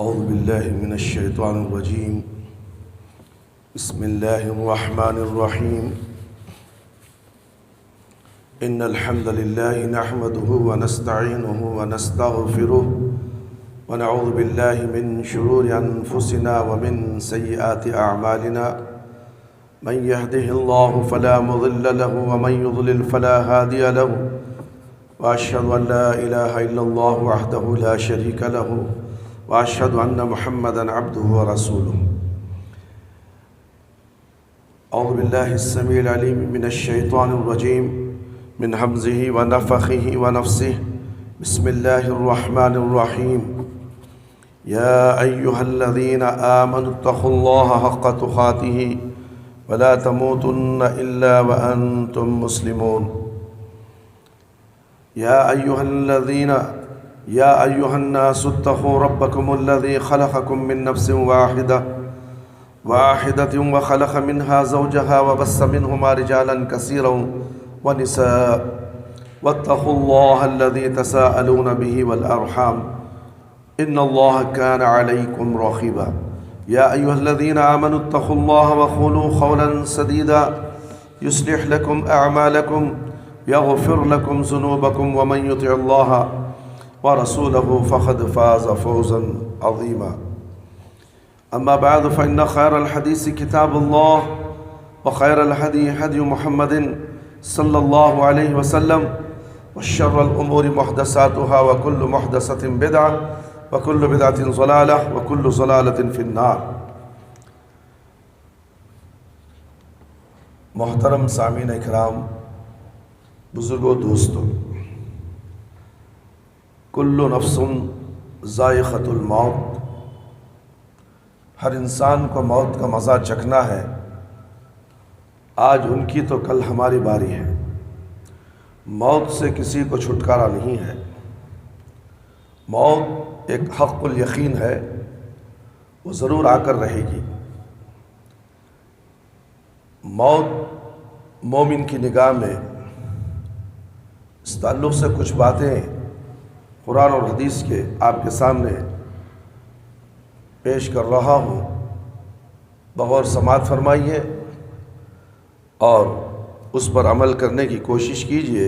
أعوذ بالله من الشيطان الرجيم. بسم الله الرحمن الرحيم. إن الحمد لله نحمده ونستعينه ونستغفره ونعوذ بالله من شرور أنفسنا ومن سيئات أعمالنا. من يهده الله فلا مضل له ومن يضلل فلا هادي له، وأشهد أن لا إله إلا الله وحده لا شريك له، وأشهد أن محمدًا عبده ورسوله. أعوذ بالله السميع العليم من الشيطان الرجيم من همزه ونفخه ونفسه. بسم الله الرحمن الرحيم. يا أيها الذين آمنوا اتقوا الله حق تقاته ولا تموتن إلا وأنتم مسلمون. يا أيها الناس اتقوا ربكم الذي خلقكم من نفس واحدة وخلق منها زوجها وبث منهما رجالا كثيرا ونساء، واتقوا الله الذي تساءلون به والأرحام إن الله كان عليكم رقيبا. يا أيها الذين آمنوا اتقوا الله وقولوا قولا سديدا يصلح لكم أعمالكم يغفر لكم ذنوبكم، ومن يطع الله ورسوله فقد فاز فوزا عظيما. أما بعد، فإن خير الحديث كتاب الله، وخير الهدي هدي محمد صلى الله عليه وسلم، وشر الأمور محدثاتها، وكل محدثة بدعة، وكل بدعة ضلالة، وكل ضلالة في النار. محترم سامعین اکرام، بزرگوں، دوستوں، کل نفس ذائقۃ الموت، ہر انسان کو موت کا مزہ چکھنا ہے. آج ان کی تو کل ہماری باری ہے. موت سے کسی کو چھٹکارا نہیں ہے. موت ایک حق الیقین ہے، وہ ضرور آ کر رہے گی. موت مومن کی نگاہ میں اس تعلق سے کچھ باتیں قرآن اور حدیث کے آپ کے سامنے پیش کر رہا ہوں. بغور سماعت فرمائیے اور اس پر عمل کرنے کی کوشش کیجیے.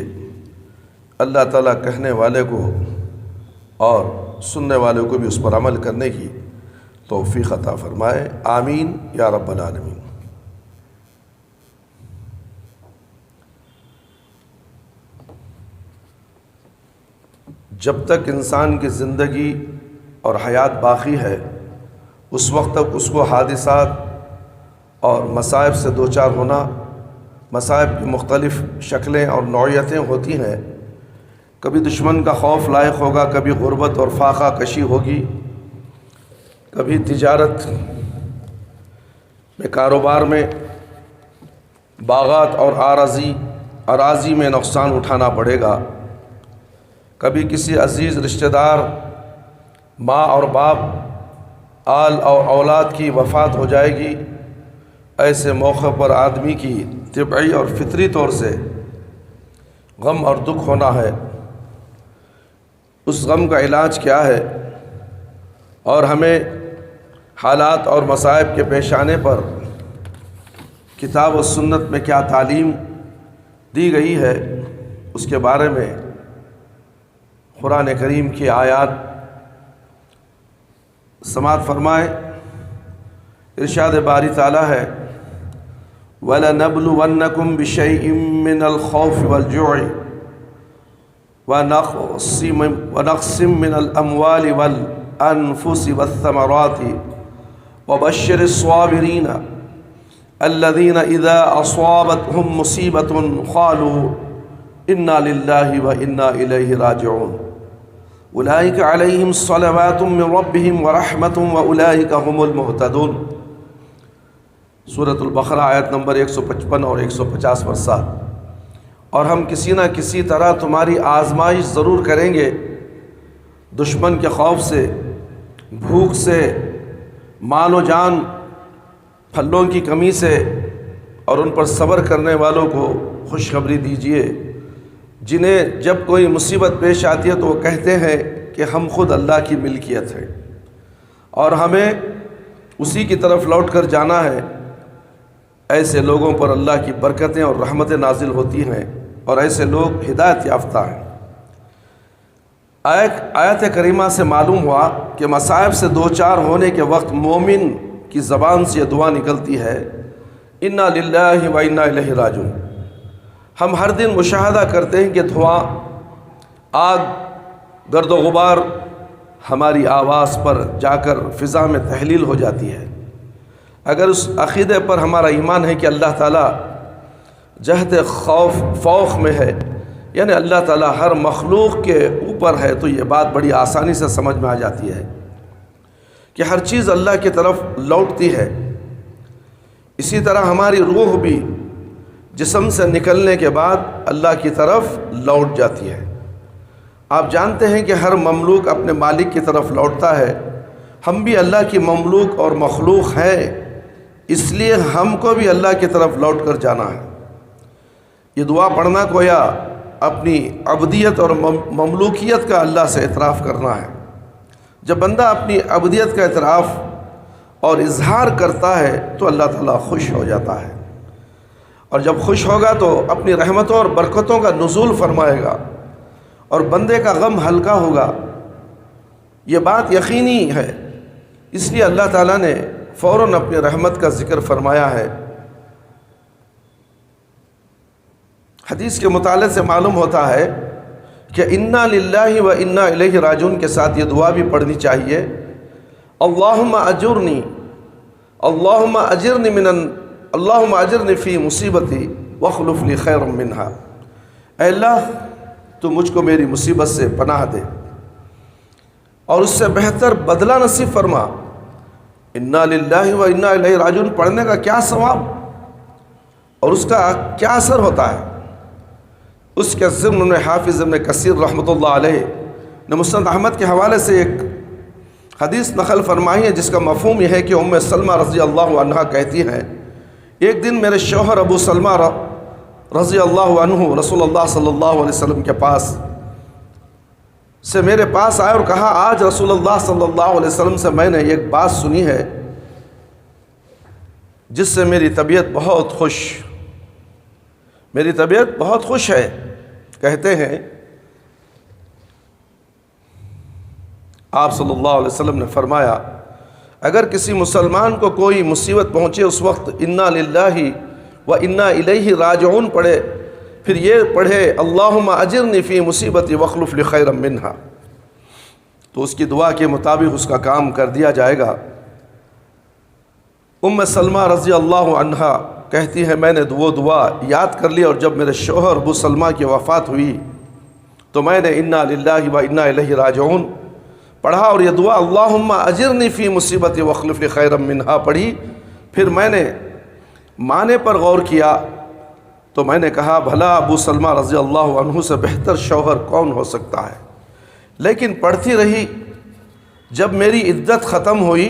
اللہ تعالیٰ کہنے والے کو اور سننے والے کو بھی اس پر عمل کرنے کی توفیق عطا فرمائے. آمین یا رب العالمین. جب تک انسان کی زندگی اور حیات باقی ہے، اس وقت تک اس کو حادثات اور مصائب سے دوچار ہونا. مصائب کی مختلف شکلیں اور نوعیتیں ہوتی ہیں. کبھی دشمن کا خوف لاحق ہوگا، کبھی غربت اور فاقہ کشی ہوگی، کبھی تجارت میں، کاروبار میں، باغات اور اراضی میں نقصان اٹھانا پڑے گا. کبھی کسی عزیز رشتہ دار، ماں اور باپ، آل اور اولاد کی وفات ہو جائے گی. ایسے موقع پر آدمی کی طبعی اور فطری طور سے غم اور دکھ ہونا ہے. اس غم کا علاج کیا ہے، اور ہمیں حالات اور مصائب کے پیش آنے پر کتاب و سنت میں کیا تعلیم دی گئی ہے، اس کے بارے میں قرآن کریم کی آیات سماعت فرمائے. ارشاد باری تعالیٰ ہے: وَلَنَبْلُوَنَّكُمْ بِشَيْءٍ مِّنَ الْخَوْفِ وَالْجُوعِ وَنَقْصٍ مِّنَ الْأَمْوَالِ وَالْأَنفُسِ وَالثَّمَرَاتِ وَبَشِّرِ الصَّابِرِينَ الَّذِينَ إِذَا أَصَابَتْهُمْ مُصِيبَةٌ قَالُوا إِنَّا لِلَّهِ وَإِنَّا إِلَيْهِ راجعون. اولئک علیہم صلوات من ربہم ورحمۃ واولئک هم المہتدون. سورۃ البقرہ آیت نمبر 155 اور 150 پر 7. اور ہم کسی نہ کسی طرح تمہاری آزمائش ضرور کریں گے، دشمن کے خوف سے، بھوک سے، مال و جان، پھلوں کی کمی سے، اور ان پر صبر کرنے والوں کو خوشخبری دیجیے جنہیں جب کوئی مصیبت پیش آتی ہے تو وہ کہتے ہیں کہ ہم خود اللہ کی ملکیت ہیں. اور ہمیں اسی کی طرف لوٹ کر جانا ہے۔ ایسے لوگوں پر اللہ کی برکتیں اور رحمتیں نازل ہوتی ہیں اور ایسے لوگ ہدایت یافتہ ہیں۔ آیت کریمہ سے معلوم ہوا کہ مصائب سے دوچار ہونے کے وقت مومن کی زبان سے یہ دعا نکلتی ہے، انا للہ و انا الیہ راجعون۔ ہم ہر دن مشاہدہ کرتے ہیں کہ دھواں، آگ، گرد و غبار ہماری آواز پر جا کر فضا میں تحلیل ہو جاتی ہے۔ اگر اس عقیدے پر ہمارا ایمان ہے کہ اللہ تعالیٰ جہت فوق میں ہے، یعنی اللہ تعالیٰ ہر مخلوق کے اوپر ہے، تو یہ بات بڑی آسانی سے سمجھ میں آ جاتی ہے کہ ہر چیز اللہ کی طرف لوٹتی ہے۔ اسی طرح ہماری روح بھی جسم سے نکلنے کے بعد اللہ کی طرف لوٹ جاتی ہے۔ آپ جانتے ہیں کہ ہر مملوک اپنے مالک کی طرف لوٹتا ہے۔ ہم بھی اللہ کی مملوک اور مخلوق ہیں، اس لیے ہم کو بھی اللہ کی طرف لوٹ کر جانا ہے۔ یہ دعا پڑھنا گویا اپنی عبدیت اور مملوکیت کا اللہ سے اعتراف کرنا ہے۔ جب بندہ اپنی عبدیت کا اعتراف اور اظہار کرتا ہے تو اللہ تعالیٰ خوش ہو جاتا ہے، اور جب خوش ہوگا تو اپنی رحمتوں اور برکتوں کا نزول فرمائے گا اور بندے کا غم ہلکا ہوگا۔ یہ بات یقینی ہے، اس لیے اللہ تعالیٰ نے فوراً اپنی رحمت کا ذکر فرمایا ہے۔ حدیث کے مطالعے سے معلوم ہوتا ہے کہ انا للہ و انا الیہ راجعون کے ساتھ یہ دعا بھی پڑھنی چاہیے، اللہم اجرنی اللہم اجرنی فی مصیبتی واخلف لی خیرا منہا۔ اے اللہ، تو مجھ کو میری مصیبت سے پناہ دے اور اس سے بہتر بدلہ نصیب فرما۔ انا للہ و انا الیہ راجعون پڑھنے کا کیا ثواب اور اس کا کیا اثر ہوتا ہے، اس کے ضمن میں حافظ ابن کثیر رحمۃ اللہ علیہ نے مسند احمد کے حوالے سے ایک حدیث نقل فرمائی ہے، جس کا مفہوم یہ ہے کہ ام سلمہ رضی اللہ عنہا کہتی ہیں، ایک دن میرے شوہر ابو سلمہ رضی اللہ عنہ رسول اللہ صلی اللہ علیہ وسلم کے پاس سے میرے پاس آئے اور کہا، آج رسول اللہ صلی اللہ علیہ وسلم سے میں نے ایک بات سنی ہے جس سے میری طبیعت بہت خوش ہے۔ کہتے ہیں آپ صلی اللہ علیہ وسلم نے فرمایا، اگر کسی مسلمان کو کوئی مصیبت پہنچے اس وقت انا للہ و انا الیہ راجعون پڑھے، پھر یہ پڑھے اللہم اجرنی فی مصیبتی واخلف لی خیرا منہا، تو اس کی دعا کے مطابق اس کا کام کر دیا جائے گا۔ ام سلمہ رضی اللہ عنہا کہتی ہے، میں نے وہ دعا یاد کر لی، اور جب میرے شوہر ابو سلمہ کی وفات ہوئی تو میں نے انا للہ و انا الیہ راجعون پڑھا اور یہ دعا اللہم اجرنی فی مصیبتی واخلف لی خیرا منہا پڑھی۔ پھر میں نے معنی پر غور کیا تو میں نے کہا، بھلا ابو سلمہ رضی اللہ عنہ سے بہتر شوہر کون ہو سکتا ہے؟ لیکن پڑھتی رہی۔ جب میری عدت ختم ہوئی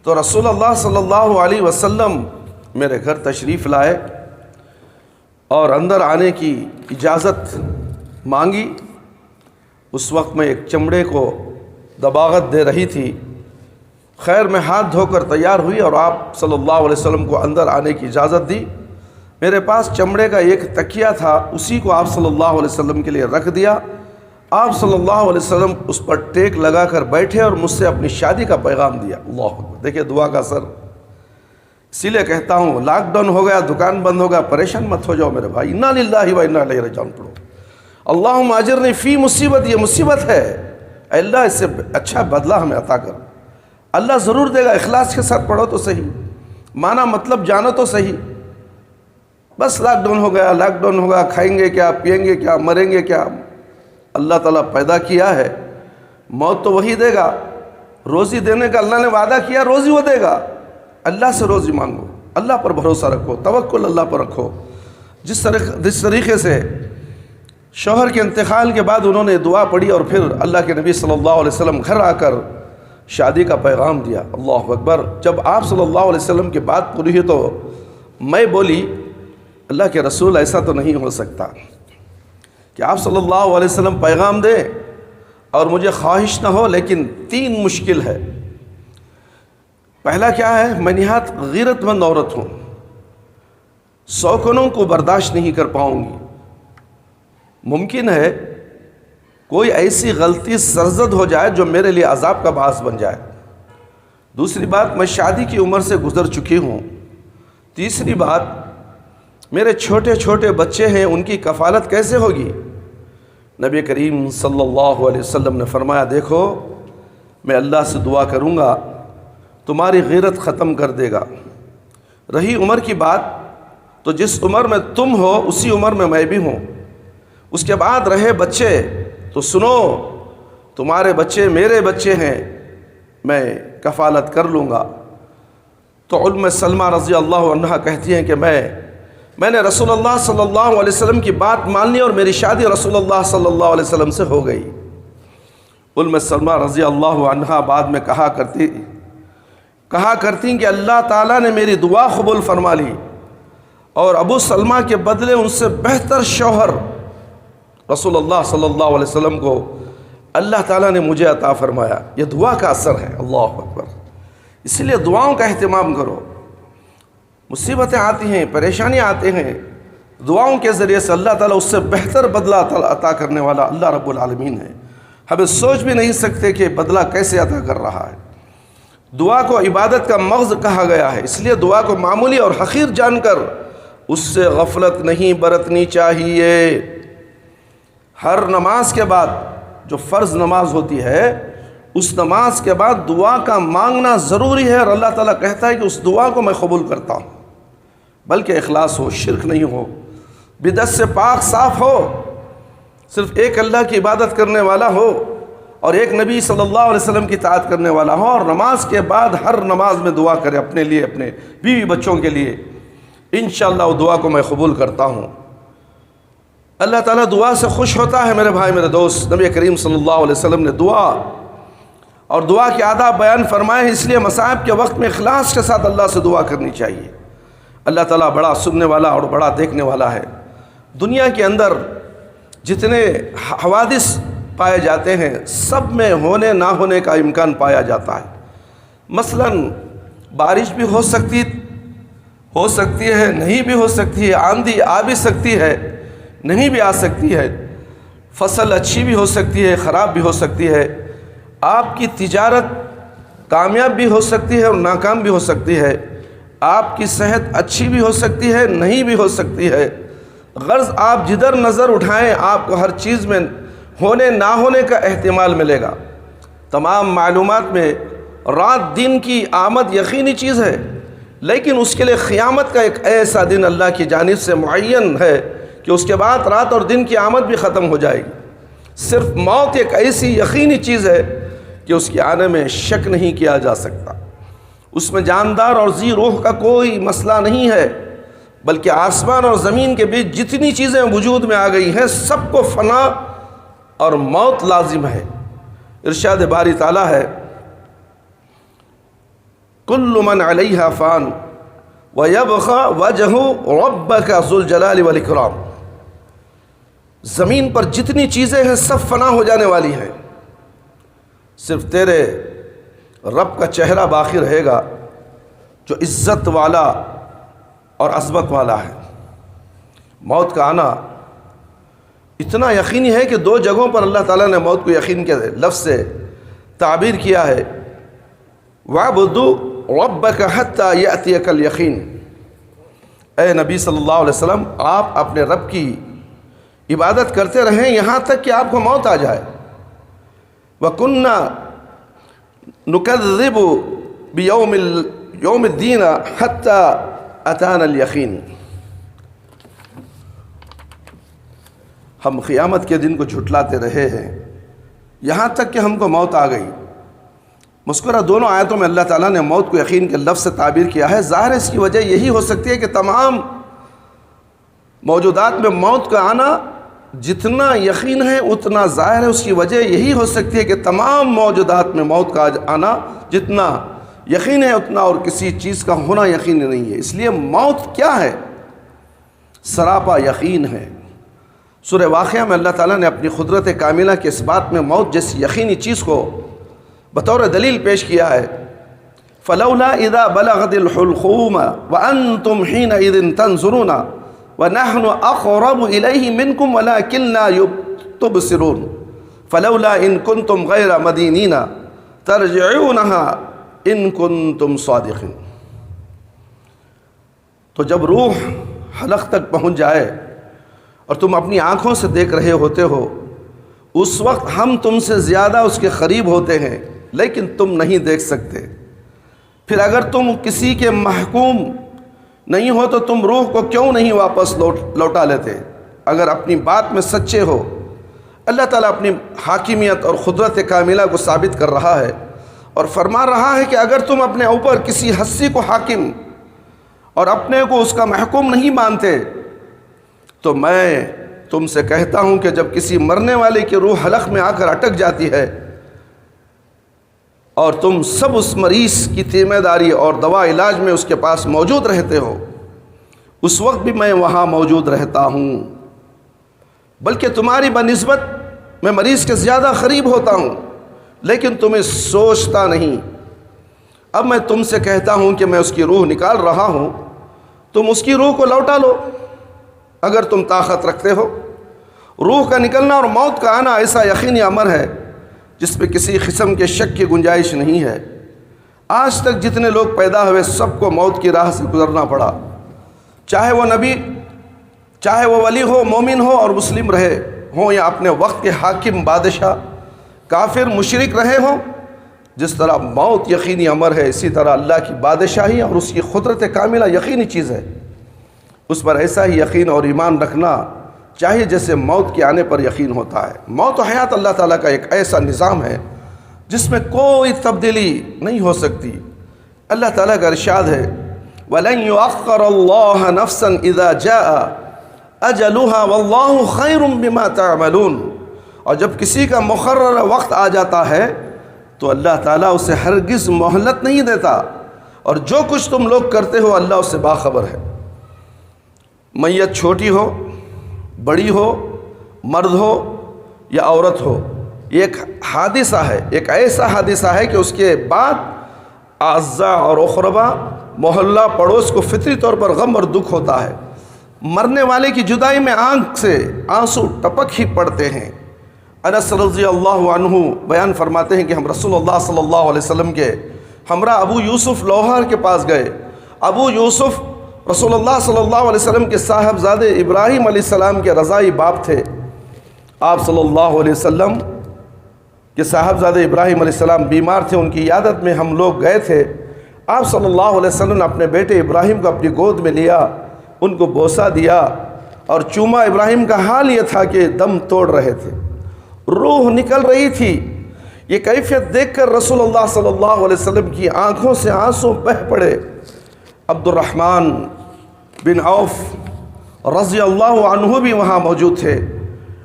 تو رسول اللہ صلی اللہ علیہ وسلم میرے گھر تشریف لائے اور اندر آنے کی اجازت مانگی۔ اس وقت میں ایک چمڑے کو دباغت دے رہی تھی۔ خیر میں ہاتھ دھو کر تیار ہوئی اور آپ صلی اللہ علیہ وسلم کو اندر آنے کی اجازت دی۔ میرے پاس چمڑے کا ایک تکیہ تھا، اسی کو آپ صلی اللہ علیہ وسلم کے لیے رکھ دیا۔ آپ صلی اللہ علیہ وسلم اس پر ٹیک لگا کر بیٹھے اور مجھ سے اپنی شادی کا پیغام دیا۔ اللہ اکبر! دیکھیں دعا کا اثر۔ اسی لیے کہتا ہوں، لاک ڈاؤن ہو گیا، دکان بند ہو گیا، پریشان مت ہو جاؤ میرے بھائی، انا للہ و انا الیہ راجعون پڑھو۔ اللہم اجرنی فی مصیبت، یہ مصیبت ہے، اے اللہ اس سے اچھا بدلہ ہمیں عطا کر۔ اللہ ضرور دے گا، اخلاص کے ساتھ پڑھو تو صحیح، معنی مطلب جانو تو صحیح۔ بس لاک ڈاؤن ہو گیا، کھائیں گے کیا، پیئیں گے کیا، مریں گے کیا؟ اللہ تعالیٰ پیدا کیا ہے، موت تو وہی دے گا، روزی دینے کا اللہ نے وعدہ کیا، روزی وہ دے گا۔ اللہ سے روزی مانگو، اللہ پر بھروسہ رکھو، توکل اللہ پر رکھو۔ جس طریقے سے شوہر کے انتقال کے بعد انہوں نے دعا پڑھی اور پھر اللہ کے نبی صلی اللہ علیہ وسلم گھر آ کر شادی کا پیغام دیا۔ اللہ اکبر! جب آپ صلی اللہ علیہ وسلم کی بات پوری ہوئی تو میں بولی، اللہ کے رسول ایسا تو نہیں ہو سکتا کہ آپ صلی اللہ علیہ وسلم پیغام دیں اور مجھے خواہش نہ ہو، لیکن 3 مشکل ہے۔ پہلا کیا ہے؟ میں نہایت غیرت مند عورت ہوں، سوکنوں کو برداشت نہیں کر پاؤں گی، ممکن ہے کوئی ایسی غلطی سرزد ہو جائے جو میرے لیے عذاب کا باعث بن جائے۔ دوسری بات، میں شادی کی عمر سے گزر چکی ہوں۔ تیسری بات، میرے چھوٹے چھوٹے بچے ہیں، ان کی کفالت کیسے ہوگی؟ نبی کریم صلی اللہ علیہ وسلم نے فرمایا، دیکھو میں اللہ سے دعا کروں گا تمہاری غیرت ختم کر دے گا۔ رہی عمر کی بات، تو جس عمر میں تم ہو اسی عمر میں بھی ہوں۔ اس کے بعد رہے بچے، تو سنو تمہارے بچے میرے بچے ہیں، میں کفالت کر لوں گا۔ تو ام سلمہ رضی اللہ عنہا کہتی ہیں کہ میں نے رسول اللہ صلی اللہ علیہ وسلم کی بات مان لی اور میری شادی رسول اللہ صلی اللہ علیہ وسلم سے ہو گئی۔ ام سلمہ رضی اللہ عنہا بعد میں کہا کرتی کہ اللہ تعالیٰ نے میری دعا قبول فرما لی، اور ابو سلمہ کے بدلے ان سے بہتر شوہر رسول اللہ صلی اللہ علیہ وسلم کو اللہ تعالیٰ نے مجھے عطا فرمایا۔ یہ دعا کا اثر ہے، اللہ اکبر۔ اسی لیے دعاؤں کا اہتمام کرو۔ مصیبتیں آتی ہیں، پریشانیاں آتے ہیں، دعاؤں کے ذریعے سے اللہ تعالیٰ اس سے بہتر بدلہ عطا کرنے والا اللہ رب العالمین ہے۔ ہمیں سوچ بھی نہیں سکتے کہ بدلہ کیسے عطا کر رہا ہے۔ دعا کو عبادت کا مغز کہا گیا ہے، اس لیے دعا کو معمولی اور حقیر جان کر اس سے غفلت نہیں برتنی چاہیے۔ ہر نماز کے بعد، جو فرض نماز ہوتی ہے، اس نماز کے بعد دعا کا مانگنا ضروری ہے، اور اللہ تعالیٰ کہتا ہے کہ اس دعا کو میں قبول کرتا ہوں، بلکہ اخلاص ہو، شرک نہیں ہو، بدعت سے پاک صاف ہو، صرف ایک اللہ کی عبادت کرنے والا ہو اور ایک نبی صلی اللہ علیہ وسلم کی اطاعت کرنے والا ہو، اور نماز کے بعد ہر نماز میں دعا کرے اپنے لیے، اپنے بیوی بچوں کے لیے۔ انشاءاللہ وہ دعا کو میں قبول کرتا ہوں۔ اللہ تعالیٰ دعا سے خوش ہوتا ہے میرے بھائی، میرے دوست۔ نبی کریم صلی اللہ علیہ وسلم نے دعا اور دعا کے آداب بیان فرمائے، اس لیے مصائب کے وقت میں اخلاص کے ساتھ اللہ سے دعا کرنی چاہیے۔ اللہ تعالیٰ بڑا سننے والا اور بڑا دیکھنے والا ہے۔ دنیا کے اندر جتنے حوادث پائے جاتے ہیں، سب میں ہونے نہ ہونے کا امکان پایا جاتا ہے۔ مثلا بارش بھی ہو سکتی ہے، نہیں بھی ہو سکتی ہے، آندھی آ بھی سکتی ہے، نہیں بھی آ سکتی ہے، فصل اچھی بھی ہو سکتی ہے، خراب بھی ہو سکتی ہے، آپ کی تجارت کامیاب بھی ہو سکتی ہے اور ناکام بھی ہو سکتی ہے، آپ کی صحت اچھی بھی ہو سکتی ہے، نہیں بھی ہو سکتی ہے۔ غرض آپ جدھر نظر اٹھائیں آپ کو ہر چیز میں ہونے نہ ہونے کا احتمال ملے گا۔ تمام معلومات میں رات دن کی آمد یقینی چیز ہے، لیکن اس کے لیے قیامت کا ایک ایسا دن اللہ کی جانب سے معین ہے کہ اس کے بعد رات اور دن کی آمد بھی ختم ہو جائے گی۔ صرف موت ایک ایسی یقینی چیز ہے کہ اس کے آنے میں شک نہیں کیا جا سکتا۔ اس میں جاندار اور ذی روح کا کوئی مسئلہ نہیں ہے، بلکہ آسمان اور زمین کے بیچ جتنی چیزیں وجود میں آ گئی ہیں سب کو فنا اور موت لازم ہے۔ ارشاد باری تعالیٰ ہے، کل من علیہا فان ویبقی وجہ ربک ذو الجلال والاکرام۔ زمین پر جتنی چیزیں ہیں سب فنا ہو جانے والی ہیں، صرف تیرے رب کا چہرہ باقی رہے گا جو عزت والا اور عظمت والا ہے۔ موت کا آنا اتنا یقینی ہے کہ دو جگہوں پر اللہ تعالیٰ نے موت کو یقین کے لفظ سے تعبیر کیا ہے، وَاعْبُدُوا رَبَّكَ حَتَّى يَأْتِيَكَ الْيَقِينُ۔ اے نبی صلی اللہ علیہ وسلم، آپ اپنے رب کی عبادت کرتے رہیں یہاں تک کہ آپ کو موت آ جائے۔ وَكُنَّا نُكَذِّبُ بِيَوْمِ الدِّينِ حَتَّى أَتَانَا الْيَقِينُ۔ ہم قیامت کے دن کو جھٹلاتے رہے ہیں یہاں تک کہ ہم کو موت آ گئی۔ مذکورہ دونوں آیتوں میں اللہ تعالیٰ نے موت کو یقین کے لفظ سے تعبیر کیا ہے۔ ظاہر اس کی وجہ یہی ہو سکتی ہے کہ تمام موجودات میں موت کا آنا جتنا یقین ہے اتنا ظاہر ہے، اس کی وجہ یہی ہو سکتی ہے کہ تمام موجودات میں موت کا آنا جتنا یقین ہے اتنا اور کسی چیز کا ہونا یقین نہیں ہے۔ اس لیے موت کیا ہے؟ سراپا یقین ہے۔ سورہ واقعہ میں اللہ تعالیٰ نے اپنی قدرت کاملہ کے اس بات میں موت جیسی یقینی چیز کو بطور دلیل پیش کیا ہے۔ فلولا اذا بلغت الحلقوم وانتم حينئذ تنظرون ونحن اقرب الیہ منکم ولکن لا تبصرون فلولا ان کنتم غیر مدینین ترجعونها ان کنتم صادقین۔ تو جب روح حلق تک پہنچ جائے اور تم اپنی آنکھوں سے دیکھ رہے ہوتے ہو، اس وقت ہم تم سے زیادہ اس کے قریب ہوتے ہیں لیکن تم نہیں دیکھ سکتے۔ پھر اگر تم کسی کے محکوم نہیں ہو تو تم روح کو کیوں نہیں واپس لوٹا لیتے؟ اگر اپنی بات میں سچے ہو، اللہ تعالیٰ اپنی حاکمیت اور قدرت کاملہ کو ثابت کر رہا ہے اور فرما رہا ہے کہ اگر تم اپنے اوپر کسی ہستی کو حاکم اور اپنے کو اس کا محکوم نہیں مانتے تو میں تم سے کہتا ہوں کہ جب کسی مرنے والے کی روح حلق میں آ کر اٹک جاتی ہے اور تم سب اس مریض کی ذمہ داری اور دوا علاج میں اس کے پاس موجود رہتے ہو، اس وقت بھی میں وہاں موجود رہتا ہوں، بلکہ تمہاری بنسبت میں مریض کے زیادہ قریب ہوتا ہوں لیکن تمہیں سوچتا نہیں۔ اب میں تم سے کہتا ہوں کہ میں اس کی روح نکال رہا ہوں، تم اس کی روح کو لوٹا لو اگر تم طاقت رکھتے ہو۔ روح کا نکلنا اور موت کا آنا ایسا یقینی امر ہے جس پہ کسی قسم کے شک کی گنجائش نہیں ہے۔ آج تک جتنے لوگ پیدا ہوئے سب کو موت کی راہ سے گزرنا پڑا، چاہے وہ نبی، چاہے وہ ولی ہو، مومن ہو اور مسلم رہے ہوں، یا اپنے وقت کے حاکم بادشاہ، کافر مشرک رہے ہوں۔ جس طرح موت یقینی امر ہے، اسی طرح اللہ کی بادشاہی اور اس کی قدرت کاملہ یقینی چیز ہے۔ اس پر ایسا ہی یقین اور ایمان رکھنا چاہیے جیسے موت کے آنے پر یقین ہوتا ہے۔ موت و حیات اللہ تعالیٰ کا ایک ایسا نظام ہے جس میں کوئی تبدیلی نہیں ہو سکتی۔ اللہ تعالیٰ کا ارشاد ہے وَلَن يُؤَخِّرَ اللَّهَ نَفْسًا إِذَا جَاءَ أَجَلُهَا وَاللَّهُ خَيْرٌ بِمَا تَعْمَلُونَ۔ اور جب کسی کا مقرر وقت آ جاتا ہے تو اللہ تعالیٰ اسے ہرگز مہلت نہیں دیتا، اور جو کچھ تم لوگ کرتے ہو اللہ اس سے باخبر ہے۔ میت چھوٹی ہو، بڑی ہو، مرد ہو یا عورت ہو، یہ ایک حادثہ ہے، ایک ایسا حادثہ ہے کہ اس کے بعد اعزاء اور اقربا، محلہ، پڑوس کو فطری طور پر غم اور دکھ ہوتا ہے۔ مرنے والے کی جدائی میں آنکھ سے آنسو ٹپک ہی پڑتے ہیں۔ انس رضی اللہ عنہ بیان فرماتے ہیں کہ ہم رسول اللہ صلی اللہ علیہ وسلم کے ہمراہ ابو یوسف لوہار کے پاس گئے۔ ابو یوسف رسول اللہ صلی اللہ علیہ وسلم کے صاحبزادے ابراہیم علیہ السلام کے رضائی باپ تھے۔ آپ صلی اللہ علیہ وسلم کے صاحبزادے ابراہیم علیہ السلام بیمار تھے، ان کی عیادت میں ہم لوگ گئے تھے۔ آپ صلی اللہ علیہ وسلم نے اپنے بیٹے ابراہیم کو اپنی گود میں لیا، ان کو بوسہ دیا اور چوما۔ ابراہیم کا حال یہ تھا کہ دم توڑ رہے تھے، روح نکل رہی تھی۔ یہ کیفیت دیکھ کر رسول اللہ صلی اللہ علیہ وسلم کی آنکھوں سے آنسو بہہ پڑے۔ عبد الرحمن بن عوف رضی اللہ عنہ بھی وہاں موجود تھے۔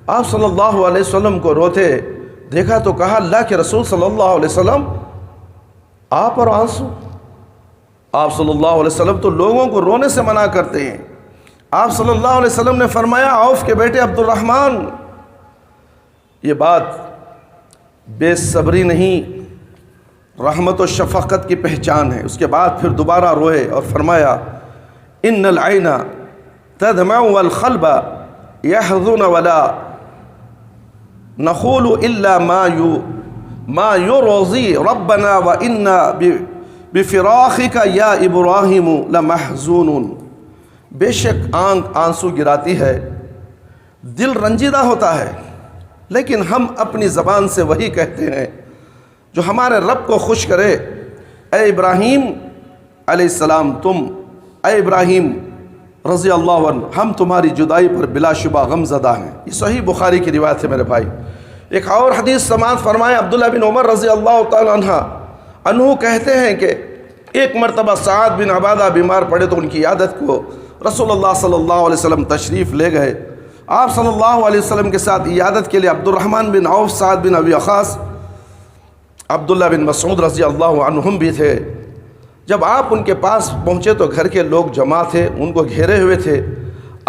آپ صلی اللہ علیہ وسلم کو روتے دیکھا تو کہا اللہ کے رسول صلی اللہ علیہ وسلم آپ پر آنسو؟ آپ صلی اللہ علیہ وسلم تو لوگوں کو رونے سے منع کرتے ہیں۔ آپ صلی اللہ علیہ وسلم نے فرمایا عوف کے بیٹے عبد الرحمن، یہ بات بے صبری نہیں، رحمت و شفقت کی پہچان ہے۔ اس کے بعد پھر دوبارہ روئے اور فرمایا ان العین تدمع والقلب يحزن ولا نقول الا ما يرضي ربنا وانا بفراقك یا ابراہیم لمحزون۔ بے شک آنکھ آنسو گراتی ہے، دل رنجیدہ ہوتا ہے، لیکن ہم اپنی زبان سے وہی کہتے ہیں جو ہمارے رب کو خوش کرے۔ اے ابراہیم علیہ السلام، اے ابراہیم رضی اللہ عنہ، ہم تمہاری جدائی پر بلا شبہ غم زدہ ہیں۔ یہ صحیح بخاری کی روایت ہے میرے بھائی۔ ایک اور حدیث سماعت فرمائے عبداللہ بن عمر رضی اللہ تعالی عنہ کہتے ہیں کہ ایک مرتبہ سعد بن عبادہ بیمار پڑے تو ان کی عیادت کو رسول اللہ صلی اللہ علیہ وسلم تشریف لے گئے۔ آپ صلی اللہ علیہ وسلم کے ساتھ عیادت کے لیے عبد الرحمن بن عوف، سعد بن ابی وقاص، عبداللہ بن مسعود رضی اللہ عنہم بھی تھے۔ جب آپ ان کے پاس پہنچے تو گھر کے لوگ جمع تھے، ان کو گھیرے ہوئے تھے۔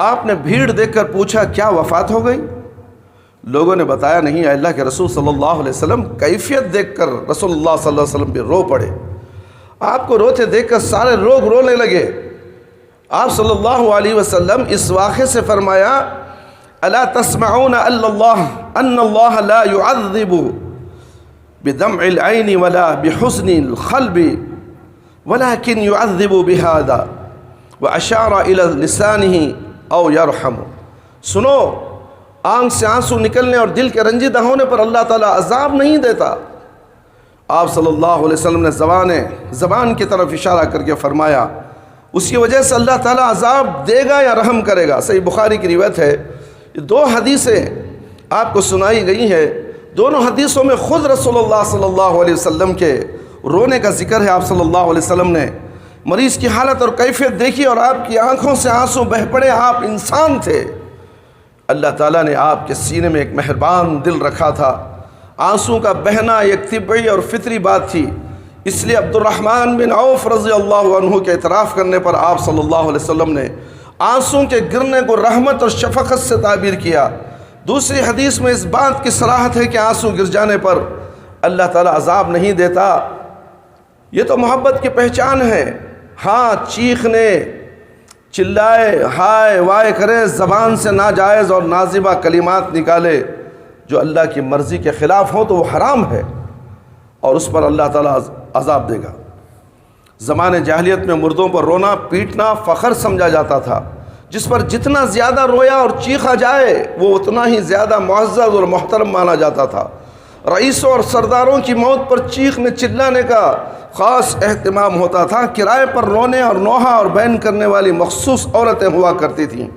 آپ نے بھیڑ دیکھ کر پوچھا کیا وفات ہو گئی؟ لوگوں نے بتایا نہیں، اللہ کے رسول صلی اللہ علیہ وسلم کیفیت دیکھ کر رسول اللہ صلی اللہ علیہ وسلم پہ رو پڑے۔ آپ کو روتے دیکھ کر سارے لوگ رونے لگے۔ آپ صلی اللہ علیہ وسلم اس واقعے سے فرمایا الا تسمعون ان اللہ لا يعذب بدمع العین ولا بحزن القلب ولكن يعذب بهذا واشار الى لسانه او يرحم۔ سنو، آنکھ سے آنسو نکلنے اور دل کے رنجیدہ ہونے پر اللہ تعالیٰ عذاب نہیں دیتا۔ آپ صلی اللہ علیہ وسلم نے زبان کی طرف اشارہ کر کے فرمایا اس کی وجہ سے اللہ تعالیٰ عذاب دے گا یا رحم کرے گا۔ صحیح بخاری کی روایت ہے۔ یہ دو حدیثیں آپ کو سنائی گئی ہیں، دونوں حدیثوں میں خود رسول اللہ صلی اللہ علیہ وسلم کے رونے کا ذکر ہے۔ آپ صلی اللہ علیہ وسلم نے مریض کی حالت اور کیفیت دیکھی اور آپ کی آنکھوں سے آنسو بہہ پڑے۔ آپ انسان تھے، اللہ تعالیٰ نے آپ کے سینے میں ایک مہربان دل رکھا تھا۔ آنسو کا بہنا ایک طبعی اور فطری بات تھی، اس لیے عبد الرحمن بن عوف رضی اللہ عنہ کے اعتراف کرنے پر آپ صلی اللہ علیہ وسلم نے آنسوں کے گرنے کو رحمت اور شفقت سے تعبیر کیا۔ دوسری حدیث میں اس بات کی صراحت ہے کہ آنسو گر جانے پر اللہ تعالیٰ عذاب نہیں دیتا۔ یہ تو محبت کی پہچان ہے۔ ہاں، چیخنے، چلائے، ہائے وائے کرے، زبان سے ناجائز اور نازیبہ کلمات نکالے جو اللہ کی مرضی کے خلاف ہوں تو وہ حرام ہے اور اس پر اللہ تعالیٰ عذاب دے گا۔ زمانے جاہلیت میں مردوں پر رونا پیٹنا فخر سمجھا جاتا تھا، جس پر جتنا زیادہ رویا اور چیخا جائے وہ اتنا ہی زیادہ معزز اور محترم مانا جاتا تھا۔ رئیسوں اور سرداروں کی موت پر چیخنے چلانے کا خاص اہتمام ہوتا تھا۔ کرائے پر رونے اور نوحہ اور بین کرنے والی مخصوص عورتیں ہوا کرتی تھیں۔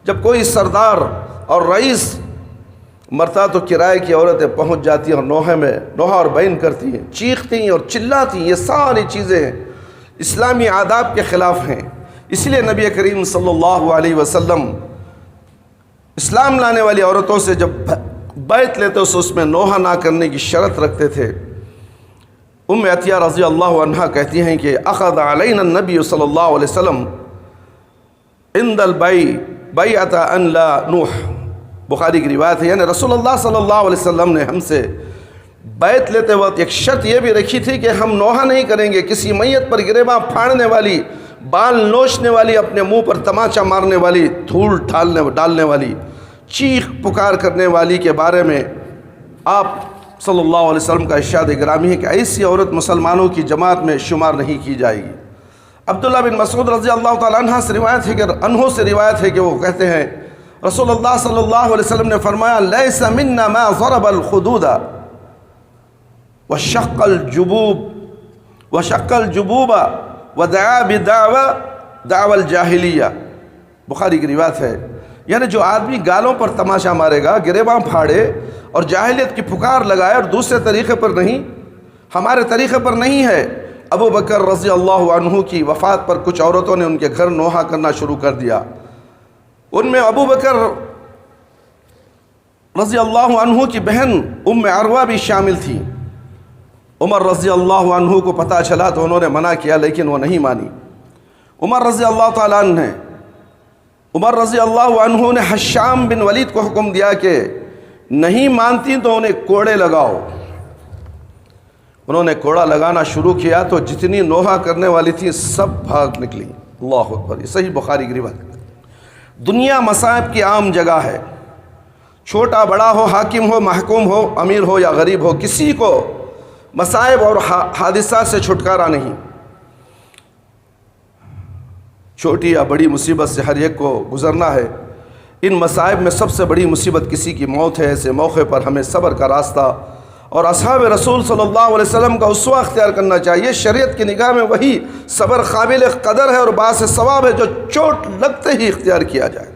جب کوئی سردار اور رئیس مرتا تو کرائے کی عورتیں پہنچ جاتی اور نوحہ اور بین کرتی ہیں، چیختی اور چلاتی۔ یہ ساری چیزیں اسلامی آداب کے خلاف ہیں۔ اس لیے نبی کریم صلی اللہ علیہ وسلم اسلام لانے والی عورتوں سے جب بیعت لیتے تو اس میں نوحہ نہ کرنے کی شرط رکھتے تھے۔ عطیہ رضی اللہ عنہ کہتی ہیں کہ اخذ علینا النبی صلی اللہ علیہ وسلم عند البیعۃ ان لا نوح۔ بخاری کی روایت ہے، یعنی رسول اللہ صلی اللہ علیہ وسلم نے ہم سے بیعت لیتے وقت ایک شرط یہ بھی رکھی تھی کہ ہم نوحہ نہیں کریں گے۔ کسی میت پر گریباں پھاڑنے والی، بال نوچنے والی، اپنے منہ پر تماچا مارنے والی، دھول ڈالنے والی، چیخ پکار کرنے والی کے بارے میں آپ صلی اللہ علیہ وسلم کا ارشاد گرامی ہے کہ ایسی عورت مسلمانوں کی جماعت میں شمار نہیں کی جائے گی۔ عبداللہ بن مسعود رضی اللہ تعالیٰ عنہ سے روایت ہے کہ وہ کہتے ہیں رسول اللہ صلی اللہ علیہ وسلم نے فرمایا لیس منا ما ضرب الخدود وشق الجبوب ودعا بدعوى الجاہلیہ۔ بخاری کی روایت ہے، یعنی جو آدمی گالوں پر تماشا مارے گا، گریباں پھاڑے اور جاہلیت کی پکار لگائے اور دوسرے طریقے پر نہیں، ہمارے طریقے پر نہیں ہے۔ ابو بکر رضی اللہ عنہ کی وفات پر کچھ عورتوں نے ان کے گھر نوحہ کرنا شروع کر دیا۔ ان میں ابو بکر رضی اللہ عنہ کی بہن عروہ بھی شامل تھی۔ عمر رضی اللہ عنہ کو پتہ چلا تو انہوں نے منع کیا، لیکن وہ نہیں مانی۔ عمر رضی اللہ عنہ نے حشام بن ولید کو حکم دیا کہ نہیں مانتی تو انہیں کوڑے لگاؤ۔ انہوں نے کوڑا لگانا شروع کیا تو جتنی نوحہ کرنے والی تھی سب بھاگ نکلی۔ اللہ اکبر۔ یہ صحیح بخاری کی روایت ہے۔ دنیا مصائب کی عام جگہ ہے، چھوٹا بڑا ہو، حاکم ہو، محکوم ہو، امیر ہو یا غریب ہو، کسی کو مصائب اور حادثات سے چھٹکارا نہیں۔ چھوٹی یا بڑی مصیبت سے ہر ایک کو گزرنا ہے۔ ان مصائب میں سب سے بڑی مصیبت کسی کی موت ہے۔ ایسے موقع پر ہمیں صبر کا راستہ اور اصحاب رسول صلی اللہ علیہ وسلم کا اسوہ اختیار کرنا چاہیے۔ شریعت کی نگاہ میں وہی صبر قابل قدر ہے اور باعث ثواب ہے جو چوٹ لگتے ہی اختیار کیا جائے۔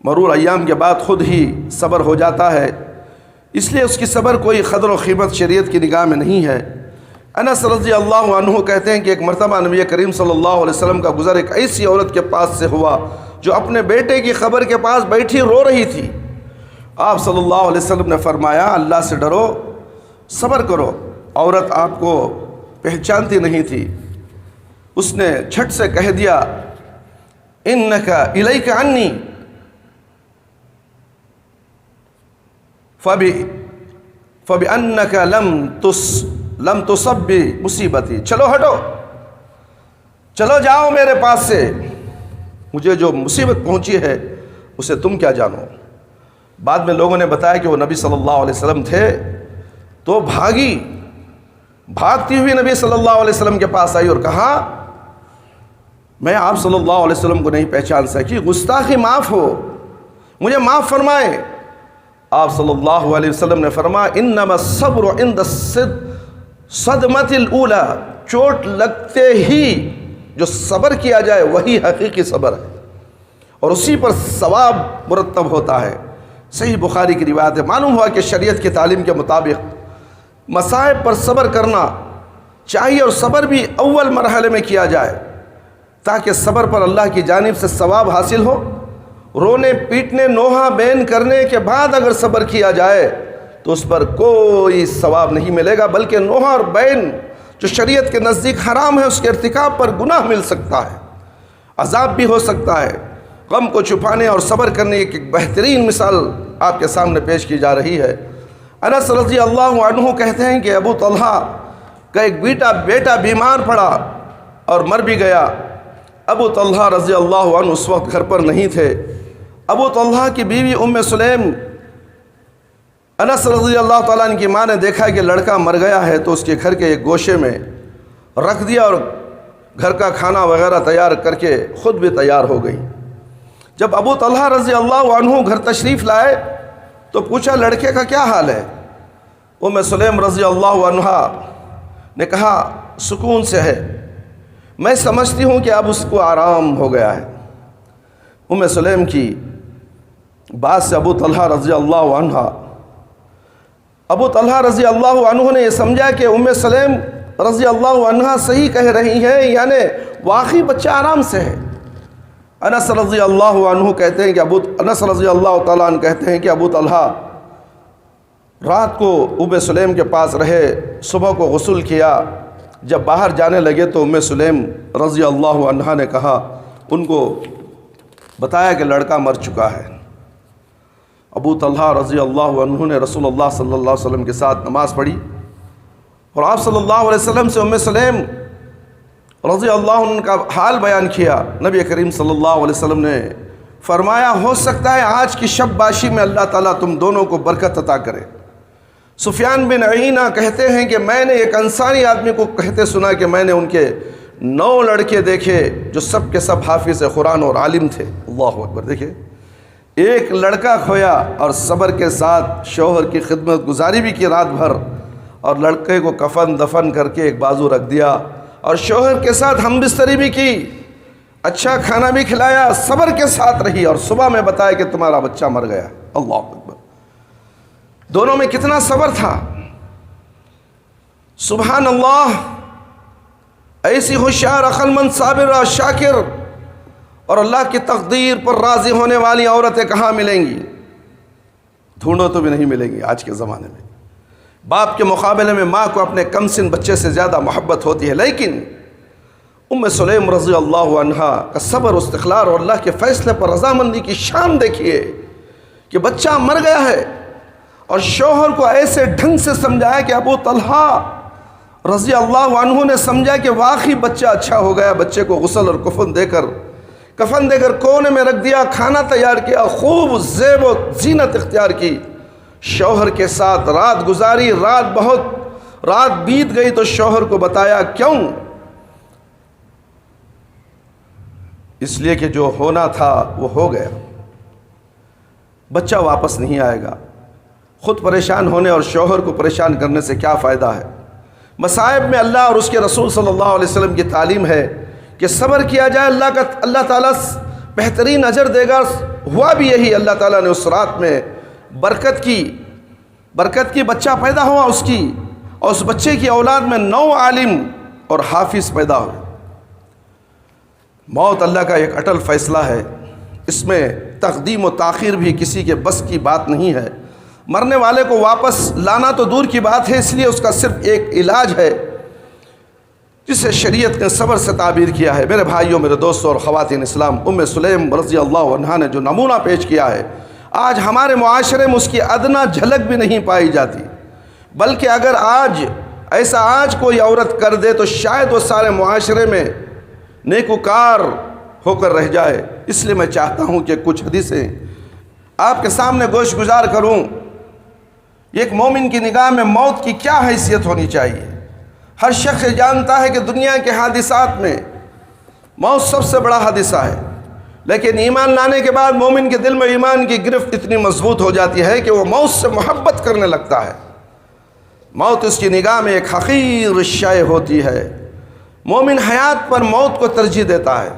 مرور ایام کے بعد خود ہی صبر ہو جاتا ہے، اس لیے اس کی صبر کوئی قدر و قیمت شریعت کی نگاہ میں نہیں ہے۔ انس رضی اللہ عنہ کہتے ہیں کہ ایک مرتبہ نبی کریم صلی اللہ علیہ وسلم کا گزر ایک ایسی عورت کے پاس سے ہوا جو اپنے بیٹے کی قبر کے پاس بیٹھی رو رہی تھی۔ آپ صلی اللہ علیہ وسلم نے فرمایا اللہ سے ڈرو، صبر کرو۔ عورت آپ کو پہچانتی نہیں تھی، اس نے جھٹ سے کہہ دیا انک الیک عنی فبأنک لم لم تصب بی مصیبتی، چلو ہٹو، چلو جاؤ میرے پاس سے، مجھے جو مصیبت پہنچی ہے اسے تم کیا جانو۔ بعد میں لوگوں نے بتایا کہ وہ نبی صلی اللہ علیہ وسلم تھے، تو بھاگتی ہوئی نبی صلی اللہ علیہ وسلم کے پاس آئی اور کہا میں آپ صلی اللہ علیہ وسلم کو نہیں پہچان سکی، گستاخی معاف ہو، مجھے معاف فرمائے۔ آپ صلی اللہ علیہ وسلم نے فرمایا انما الصبر عند الصدمۃ الاولی، چوٹ لگتے ہی جو صبر کیا جائے وہی حقیقی صبر ہے، اور اسی پر ثواب مرتب ہوتا ہے۔ صحیح بخاری کی روایت ہے۔ معلوم ہوا کہ شریعت کی تعلیم کے مطابق مصائب پر صبر کرنا چاہیے، اور صبر بھی اول مرحلے میں کیا جائے تاکہ صبر پر اللہ کی جانب سے ثواب حاصل ہو۔ رونے پیٹنے نوحہ بین کرنے کے بعد اگر صبر کیا جائے تو اس پر کوئی ثواب نہیں ملے گا، بلکہ نوحہ اور بین جو شریعت کے نزدیک حرام ہے اس کے ارتکاب پر گناہ مل سکتا ہے، عذاب بھی ہو سکتا ہے۔ غم کو چھپانے اور صبر کرنے کی ایک بہترین مثال آپ کے سامنے پیش کی جا رہی ہے۔ انس رضی اللہ عنہ کہتے ہیں کہ ابو طلحہ کا ایک بیٹا بیمار پڑا اور مر بھی گیا۔ ابو طلحہ رضی اللہ عنہ اس وقت گھر پر نہیں تھے۔ ابو طلحہ کی بیوی ام سلیم، انس رضی اللہ تعالیٰ عنہ کی ماں نے دیکھا کہ لڑکا مر گیا ہے تو اس کے گھر کے ایک گوشے میں رکھ دیا اور گھر کا کھانا وغیرہ تیار کر کے خود بھی تیار ہو گئی۔ جب ابو طلحہ رضی اللہ عنہ گھر تشریف لائے تو پوچھا لڑکے کا کیا حال ہے؟ ام سلیم رضی اللہ عنہ نے کہا سکون سے ہے، میں سمجھتی ہوں کہ اب اس کو آرام ہو گیا ہے۔ ام سلیم کی بات سے ابو طلحہ رضی اللہ عنہ نے یہ سمجھا کہ ام سلیم رضی اللہ عنہ صحیح کہہ رہی ہیں، یعنی واقعی بچہ آرام سے ہے۔ انس رضی اللہ عنہ کہتے ہیں کہ انس رضی اللہ تعالیٰ عنہ کہتے ہیں کہ ابو طلحہ رات کو ام سلیم کے پاس رہے، صبح کو غسل کیا، جب باہر جانے لگے تو ام سلیم رضی اللہ عنہ نے کہا، ان کو بتایا کہ لڑکا مر چکا ہے۔ ابو طلحہ رضی اللہ عنہ نے رسول اللہ صلی اللہ علیہ وسلم کے ساتھ نماز پڑھی اور آپ صلی اللہ علیہ وسلم سے ام سلیم رضی اللہ عنہ کا حال بیان کیا۔ نبی کریم صلی اللہ علیہ وسلم نے فرمایا ہو سکتا ہے آج کی شب باشی میں اللہ تعالیٰ تم دونوں کو برکت عطا کرے۔ سفیان بن عیینہ کہتے ہیں کہ میں نے ایک انصاری آدمی کو کہتے سنا کہ میں نے ان کے 9 لڑکے دیکھے جو سب کے سب حافظ قرآن اور عالم تھے۔ اللہ اکبر! دیکھیں، ایک لڑکا کھویا اور صبر کے ساتھ شوہر کی خدمت گزاری بھی کی رات بھر، اور لڑکے کو کفن دفن کر کے ایک بازو رکھ دیا اور شوہر کے ساتھ ہم بستری بھی کی، اچھا کھانا بھی کھلایا، صبر کے ساتھ رہی، اور صبح میں بتایا کہ تمہارا بچہ مر گیا۔ اللہ اکبر! دونوں میں کتنا صبر تھا! سبحان اللہ! ایسی ہوشیار عقل مند صابر اور شاکر اور اللہ کی تقدیر پر راضی ہونے والی عورتیں کہاں ملیں گی؟ ڈھونڈو تو بھی نہیں ملیں گی آج کے زمانے میں۔ باپ کے مقابلے میں ماں کو اپنے کم سن بچے سے زیادہ محبت ہوتی ہے، لیکن ام سلیم رضی اللہ عنہا کا صبر و استقلال اور اللہ کے فیصلے پر رضامندی کی شان دیکھیے کہ بچہ مر گیا ہے، اور شوہر کو ایسے ڈھنگ سے سمجھایا کہ ابو طلحہ رضی اللہ عنہ نے سمجھا کہ واقعی بچہ اچھا ہو گیا۔ بچے کو غسل اور کفن دے کر کونے میں رکھ دیا، کھانا تیار کیا، خوب زیب و زینت اختیار کی، شوہر کے ساتھ رات گزاری۔ رات بیت گئی تو شوہر کو بتایا، کیوں؟ اس لیے کہ جو ہونا تھا وہ ہو گیا، بچہ واپس نہیں آئے گا۔ خود پریشان ہونے اور شوہر کو پریشان کرنے سے کیا فائدہ ہے؟ مصائب میں اللہ اور اس کے رسول صلی اللہ علیہ وسلم کی تعلیم ہے کہ صبر کیا جائے، اللہ تعالیٰ بہترین اجر دے گا۔ ہوا بھی یہی، اللہ تعالیٰ نے اس رات میں برکت کی، بچہ پیدا ہوا اس کی، اور اس بچے کی اولاد میں 9 عالم اور حافظ پیدا ہوئے۔ موت اللہ کا ایک اٹل فیصلہ ہے، اس میں تقدیم و تاخیر بھی کسی کے بس کی بات نہیں ہے۔ مرنے والے کو واپس لانا تو دور کی بات ہے، اس لیے اس کا صرف ایک علاج ہے جسے شریعت نے صبر سے تعبیر کیا ہے۔ میرے بھائیوں، میرے دوستوں اور خواتین اسلام، ام سلیم رضی اللہ عنہا نے جو نمونہ پیش کیا ہے، آج ہمارے معاشرے میں اس کی ادنا جھلک بھی نہیں پائی جاتی، بلکہ اگر آج ایسا آج کوئی عورت کر دے تو شاید وہ سارے معاشرے میں نیکوکار ہو کر رہ جائے۔ اس لیے میں چاہتا ہوں کہ کچھ حدیثیں آپ کے سامنے گوش گزار کروں۔ ایک مومن کی نگاہ میں موت کی کیا حیثیت ہونی چاہیے؟ ہر شخص جانتا ہے کہ دنیا کے حادثات میں موت سب سے بڑا حادثہ ہے، لیکن ایمان لانے کے بعد مومن کے دل میں ایمان کی گرفت اتنی مضبوط ہو جاتی ہے کہ وہ موت سے محبت کرنے لگتا ہے۔ موت اس کی نگاہ میں ایک حقیر شے ہوتی ہے۔ مومن حیات پر موت کو ترجیح دیتا ہے،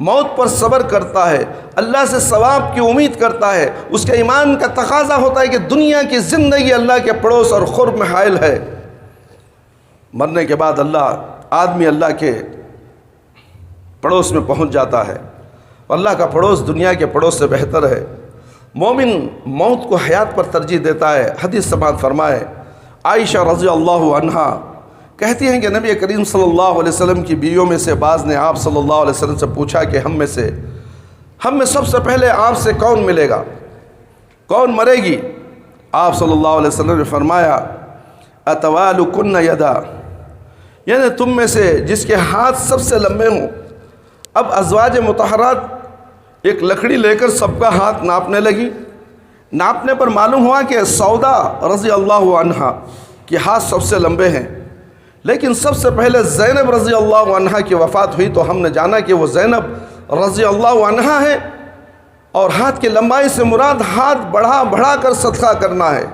موت پر صبر کرتا ہے، اللہ سے ثواب کی امید کرتا ہے۔ اس کے ایمان کا تقاضا ہوتا ہے کہ دنیا کی زندگی اللہ کے پڑوس اور قرب میں حائل ہے۔ مرنے کے بعد آدمی اللہ کے پڑوس میں پہنچ جاتا ہے، اللہ کا پڑوس دنیا کے پڑوس سے بہتر ہے۔ مومن موت کو حیات پر ترجیح دیتا ہے۔ حدیث سماعت فرمائے، عائشہ رضی اللہ عنہا کہتی ہیں کہ نبی کریم صلی اللہ علیہ وسلم کی بیویوں میں سے بعض نے آپ صلی اللہ علیہ وسلم سے پوچھا کہ ہم میں سب سے پہلے آپ سے کون ملے گا، کون مرے گی؟ آپ صلی اللہ علیہ وسلم نے فرمایا، اتوالکن یدا، یعنی تم میں سے جس کے ہاتھ سب سے لمبے ہوں۔ اب ازواج مطہرات ایک لکڑی لے کر سب کا ہاتھ ناپنے لگی۔ ناپنے پر معلوم ہوا کہ سودا رضی اللہ عنہا کے ہاتھ سب سے لمبے ہیں، لیکن سب سے پہلے زینب رضی اللہ عنہا کی وفات ہوئی تو ہم نے جانا کہ وہ زینب رضی اللہ عنہا ہے، اور ہاتھ کی لمبائی سے مراد ہاتھ بڑھا کر صدقہ کرنا ہے۔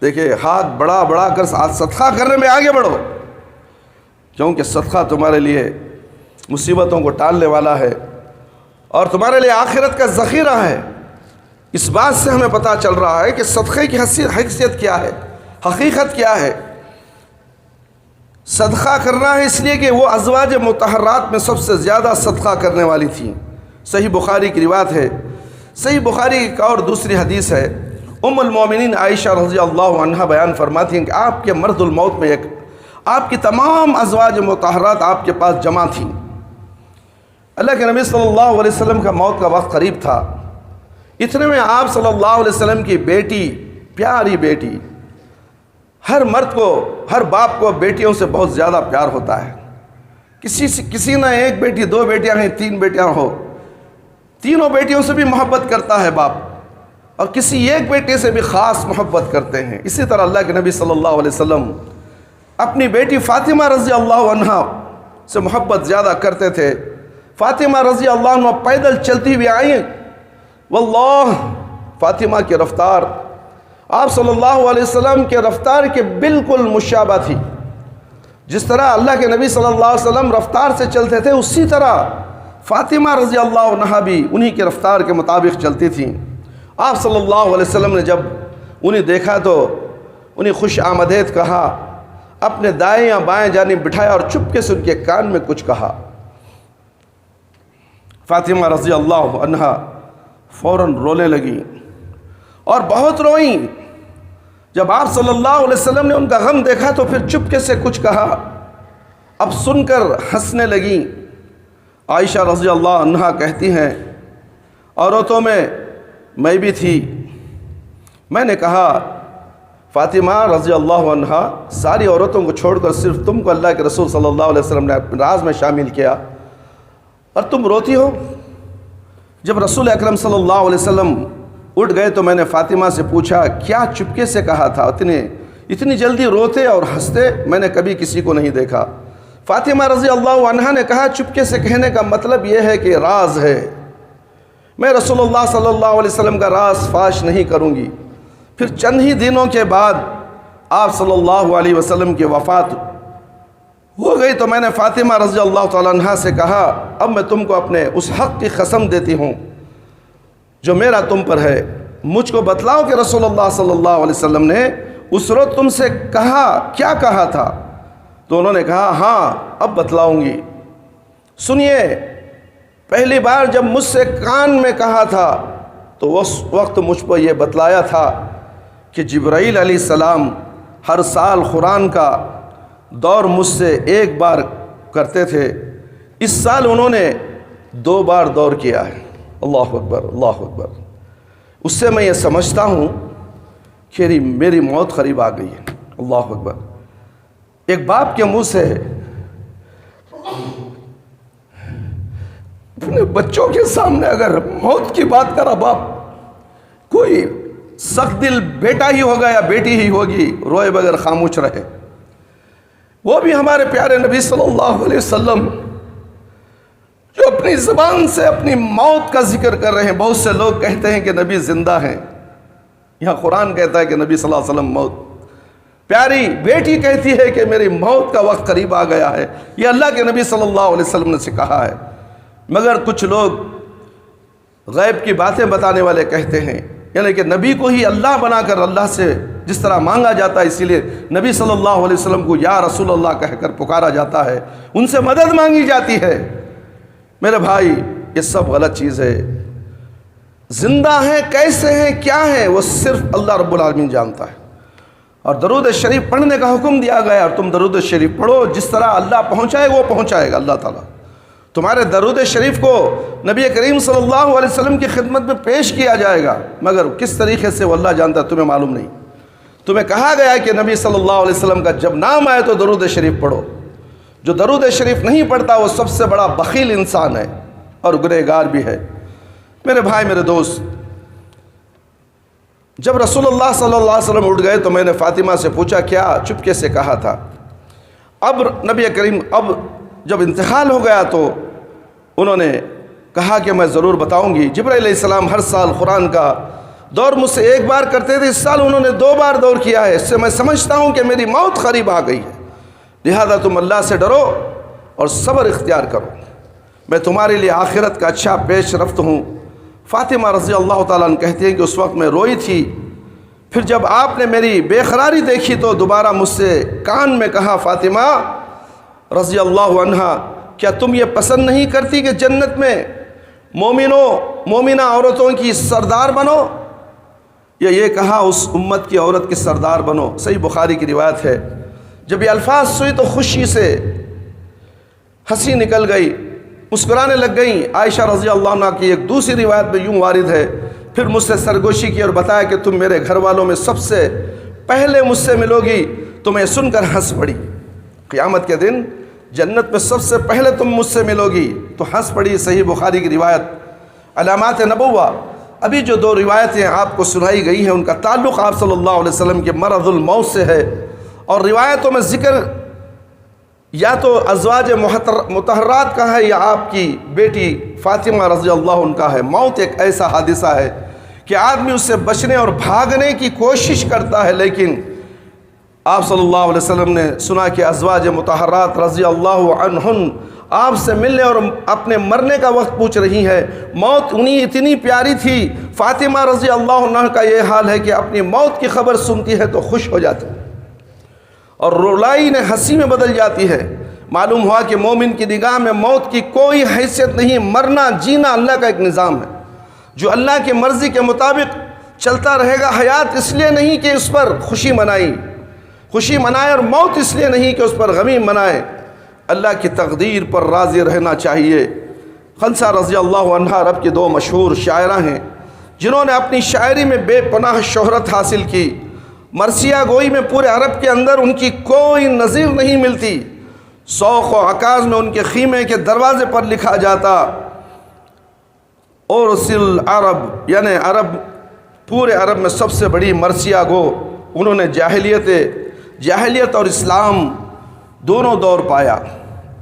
دیکھیں، ہاتھ بڑھا کر صدقہ کرنے میں آگے بڑھو، کیونکہ صدقہ تمہارے لیے مصیبتوں کو ٹالنے والا ہے اور تمہارے لیے آخرت کا ذخیرہ ہے۔ اس بات سے ہمیں پتہ چل رہا ہے کہ صدقے کی حیثیت کیا ہے، حقیقت کیا ہے۔ صدقہ کرنا ہے اس لیے کہ وہ ازواج مطہرات میں سب سے زیادہ صدقہ کرنے والی تھیں۔ صحیح بخاری کی روایت ہے، صحیح بخاری کی اور دوسری حدیث ہے، ام المومنین عائشہ رضی اللہ عنہا بیان فرماتی ہیں کہ آپ کے مرض الموت میں آپ کی تمام ازواج مطہرات آپ کے پاس جمع تھیں۔ اللہ کے نبی صلی اللہ علیہ وسلم کا موت کا وقت قریب تھا۔ اتنے میں آپ صلی اللہ علیہ وسلم کی بیٹی، پیاری بیٹی، ہر مرد کو، ہر باپ کو بیٹیوں سے بہت زیادہ پیار ہوتا ہے۔ کسی نہ ایک بیٹی، دو بیٹیاں ہیں، تین بیٹیاں ہو، تینوں بیٹیوں سے بھی محبت کرتا ہے باپ، اور کسی ایک بیٹے سے بھی خاص محبت کرتے ہیں۔ اسی طرح اللہ کے نبی صلی اللہ علیہ وسلم اپنی بیٹی فاطمہ رضی اللہ عنہا سے محبت زیادہ کرتے تھے۔ فاطمہ رضی اللہ عنہ پیدل چلتی ہوئی آئیں، واللہ فاطمہ کی رفتار آپ صلی اللہ علیہ وسلم کے رفتار کے بالکل مشابہ تھی۔ جس طرح اللہ کے نبی صلی اللہ علیہ وسلم رفتار سے چلتے تھے، اسی طرح فاطمہ رضی اللہ عنہا بھی انہی کے رفتار کے مطابق چلتی تھیں۔ آپ صلی اللہ علیہ وسلم نے جب انہیں دیکھا تو انہیں خوش آمدید کہا، اپنے دائیں یا بائیں جانب بٹھایا اور چپکے سے ان کے کان میں کچھ کہا۔ فاطمہ رضی اللہ عنہا فوراً رونے لگیں اور بہت روئیں۔ جب آپ صلی اللہ علیہ وسلم نے ان کا غم دیکھا تو پھر چپکے سے کچھ کہا، اب سن کر ہنسنے لگیں۔ عائشہ رضی اللہ عنہا کہتی ہیں، عورتوں میں بھی تھی۔ میں نے کہا، فاطمہ رضی اللہ عنہا، ساری عورتوں کو چھوڑ کر صرف تم کو اللہ کے رسول صلی اللہ علیہ وسلم نے اپنے راز میں شامل کیا اور تم روتی ہو۔ جب رسول اکرم صلی اللہ علیہ وسلم اٹھ گئے تو میں نے فاطمہ سے پوچھا، کیا چپکے سے کہا تھا؟ اتنی جلدی روتے اور ہنستے میں نے کبھی کسی کو نہیں دیکھا۔ فاطمہ رضی اللہ عنہا نے کہا، چپکے سے کہنے کا مطلب یہ ہے کہ راز ہے، میں رسول اللہ صلی اللہ علیہ وسلم کا راز فاش نہیں کروں گی۔ پھر چند ہی دنوں کے بعد آپ صلی اللہ علیہ وسلم کی وفات ہو گئی تو میں نے فاطمہ رضی اللہ تعالیٰ عنہا سے کہا، اب میں تم کو اپنے اس حق کی قسم دیتی ہوں جو میرا تم پر ہے، مجھ کو بتلاؤ کہ رسول اللہ صلی اللہ علیہ وسلم نے اس روز تم سے کہا، کیا کہا تھا؟ تو انہوں نے کہا، ہاں اب بتلاؤں گی۔ سنیے، پہلی بار جب مجھ سے کان میں کہا تھا تو اس وقت مجھ کو یہ بتلایا تھا کہ جبرائیل علیہ السلام ہر سال قرآن کا دور مجھ سے ایک بار کرتے تھے، اس سال انہوں نے 2 بار دور کیا ہے۔ اللہ اکبر، اللہ اکبر۔ اس سے میں یہ سمجھتا ہوں کہ میری موت قریب آ گئی ہے۔ اللہ اکبر۔ ایک باپ کے منہ سے اپنے بچوں کے سامنے اگر موت کی بات کرا باپ، کوئی سخت دل بیٹا ہی ہوگا یا بیٹی ہی ہوگی، روئے بغیر خاموش رہے۔ وہ بھی ہمارے پیارے نبی صلی اللہ علیہ وسلم جو اپنی زبان سے اپنی موت کا ذکر کر رہے ہیں۔ بہت سے لوگ کہتے ہیں کہ نبی زندہ ہیں، یہاں قرآن کہتا ہے کہ نبی صلی اللہ علیہ وسلم موت، پیاری بیٹی کہتی ہے کہ میری موت کا وقت قریب آ گیا ہے، یہ اللہ کے نبی صلی اللہ علیہ وسلم نے سے کہا ہے۔ مگر کچھ لوگ غیب کی باتیں بتانے والے کہتے ہیں، یعنی کہ نبی کو ہی اللہ بنا کر اللہ سے جس طرح مانگا جاتا ہے، اسی لیے نبی صلی اللہ علیہ وسلم کو یا رسول اللہ کہہ کر پکارا جاتا ہے، ان سے مدد مانگی جاتی ہے۔ میرے بھائی، یہ سب غلط چیز ہے۔ زندہ ہیں، کیسے ہیں، کیا ہیں، وہ صرف اللہ رب العالمین جانتا ہے۔ اور درود شریف پڑھنے کا حکم دیا گیا، اور تم درود شریف پڑھو، جس طرح اللہ پہنچائے وہ پہنچائے گا اللہ تعالیٰ۔ تمہارے درود شریف کو نبی کریم صلی اللہ علیہ وسلم کی خدمت میں پیش کیا جائے گا، مگر کس طریقے سے وہ اللہ جانتا ہے، تمہیں معلوم نہیں۔ تمہیں کہا گیا ہے کہ نبی صلی اللہ علیہ وسلم کا جب نام آئے تو درود شریف پڑھو۔ جو درود شریف نہیں پڑھتا وہ سب سے بڑا بخیل انسان ہے اور گنہگار بھی ہے۔ میرے بھائی، میرے دوست، جب رسول اللہ صلی اللہ علیہ وسلم اٹھ گئے تو میں نے فاطمہ سے پوچھا کیا چپکے سے کہا تھا؟ اب نبی کریم جب انتقال ہو گیا تو انہوں نے کہا کہ میں ضرور بتاؤں گی۔ جبرائیل علیہ السلام ہر سال قرآن کا دور مجھ سے ایک بار کرتے تھے، اس سال انہوں نے 2 بار دور کیا ہے، اس سے میں سمجھتا ہوں کہ میری موت قریب آ گئی ہے، لہذا تم اللہ سے ڈرو اور صبر اختیار کرو، میں تمہارے لیے آخرت کا اچھا پیش رفت ہوں۔ فاطمہ رضی اللہ تعالیٰ عنہ کہتی ہیں کہ اس وقت میں روئی تھی، پھر جب آپ نے میری بے قراری دیکھی تو دوبارہ مجھ سے کان میں کہا، فاطمہ رضی اللہ عنہا، کیا تم یہ پسند نہیں کرتی کہ جنت میں مومنہ عورتوں کی سردار بنو؟ یا یہ کہا اس امت کی عورت کی سردار بنو؟ صحیح بخاری کی روایت ہے۔ جب یہ الفاظ سنی تو خوشی سے ہنسی نکل گئی، مسکرانے لگ گئیں۔ عائشہ رضی اللہ عنہ کی ایک دوسری روایت میں یوں وارد ہے، پھر مجھ سے سرگوشی کی اور بتایا کہ تم میرے گھر والوں میں سب سے پہلے مجھ سے ملو گی۔ تو میں سن کر ہنس پڑی، قیامت کے دن جنت میں سب سے پہلے تم مجھ سے ملو گی، تو ہنس پڑی۔ صحیح بخاری کی روایت۔ علامات نبوہ، ابھی جو 2 روایتیں آپ کو سنائی گئی ہیں ان کا تعلق آپ صلی اللہ علیہ وسلم کے مرض الموت سے ہے، اور روایتوں میں ذکر یا تو ازواج مطہرات کا ہے یا آپ کی بیٹی فاطمہ رضی اللہ عنہ کا ہے۔ موت ایک ایسا حادثہ ہے کہ آدمی اس سے بچنے اور بھاگنے کی کوشش کرتا ہے، لیکن آپ صلی اللہ علیہ وسلم نے سنا کہ ازواج مطہرات رضی اللہ عنہن آپ سے ملنے اور اپنے مرنے کا وقت پوچھ رہی ہے۔ موت انہیں اتنی پیاری تھی، فاطمہ رضی اللہ عنہ کا یہ حال ہے کہ اپنی موت کی خبر سنتی ہے تو خوش ہو جاتی ہے اور رولائی نے ہنسی میں بدل جاتی ہے۔ معلوم ہوا کہ مومن کی نگاہ میں موت کی کوئی حیثیت نہیں، مرنا جینا اللہ کا ایک نظام ہے جو اللہ کی مرضی کے مطابق چلتا رہے گا۔ حیات اس لیے نہیں کہ اس پر خوشی منائے اور موت اس لیے نہیں کہ اس پر غمی منائے، اللہ کی تقدیر پر راضی رہنا چاہیے۔ خنسا رضی اللہ عنہا عرب کی 2 مشہور شاعرہ ہیں جنہوں نے اپنی شاعری میں بے پناہ شہرت حاصل کی۔ مرثیہ گوئی میں پورے عرب کے اندر ان کی کوئی نظیر نہیں ملتی۔ سوق و عکاظ میں ان کے خیمے کے دروازے پر لکھا جاتا، اورسل عرب، یعنی پورے عرب میں سب سے بڑی مرثیہ گو۔ انہوں نے جاہلیت اور اسلام دونوں دور پایا۔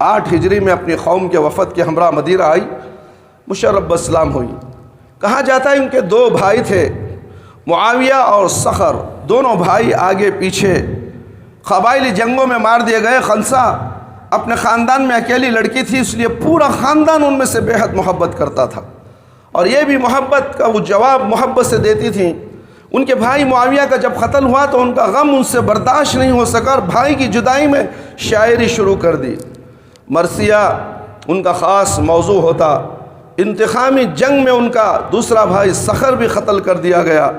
8 ہجری میں اپنی قوم کے وفد کے ہمراہ مدینہ آئی، مشرب اسلام ہوئی۔ کہا جاتا ہے ان کے 2 بھائی تھے، معاویہ اور صخر، دونوں بھائی آگے پیچھے قبائلی جنگوں میں مار دیے گئے۔ خنسا اپنے خاندان میں اکیلی لڑکی تھی، اس لیے پورا خاندان ان میں سے بے حد محبت کرتا تھا، اور یہ بھی محبت کا وہ جواب محبت سے دیتی تھیں۔ ان کے بھائی معاویہ کا جب قتل ہوا تو ان کا غم ان سے برداشت نہیں ہو سکا اور بھائی کی جدائی میں شاعری شروع کر دی۔ مرثیہ ان کا خاص موضوع ہوتا۔ انتخامی جنگ میں ان کا دوسرا بھائی صخر بھی قتل کر دیا گیا۔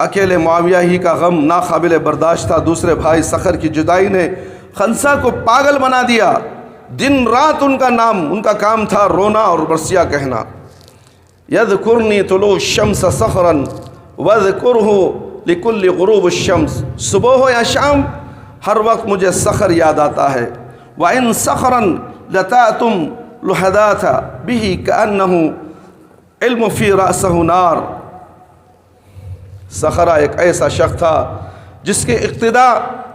اکیلے معاویہ ہی کا غم ناقابل برداشت تھا، دوسرے بھائی صخر کی جدائی نے خنسا کو پاگل بنا دیا۔ دن رات ان کا کام تھا رونا اور مرثیہ کہنا، یذکرنی طلوع الشمس صخرا وذکرہ لکل غروب الشمس۔ صبح ہو یا شام ہر وقت مجھے سخر یاد آتا ہے. وَإِن سَخَرًا لَتَأْتُمْ لُحَدَاثَ بِهِ كَأَنَّهُ علم فی رأسہ نار. سخرہ ایک ایسا شخص تھا جس کے اقتداء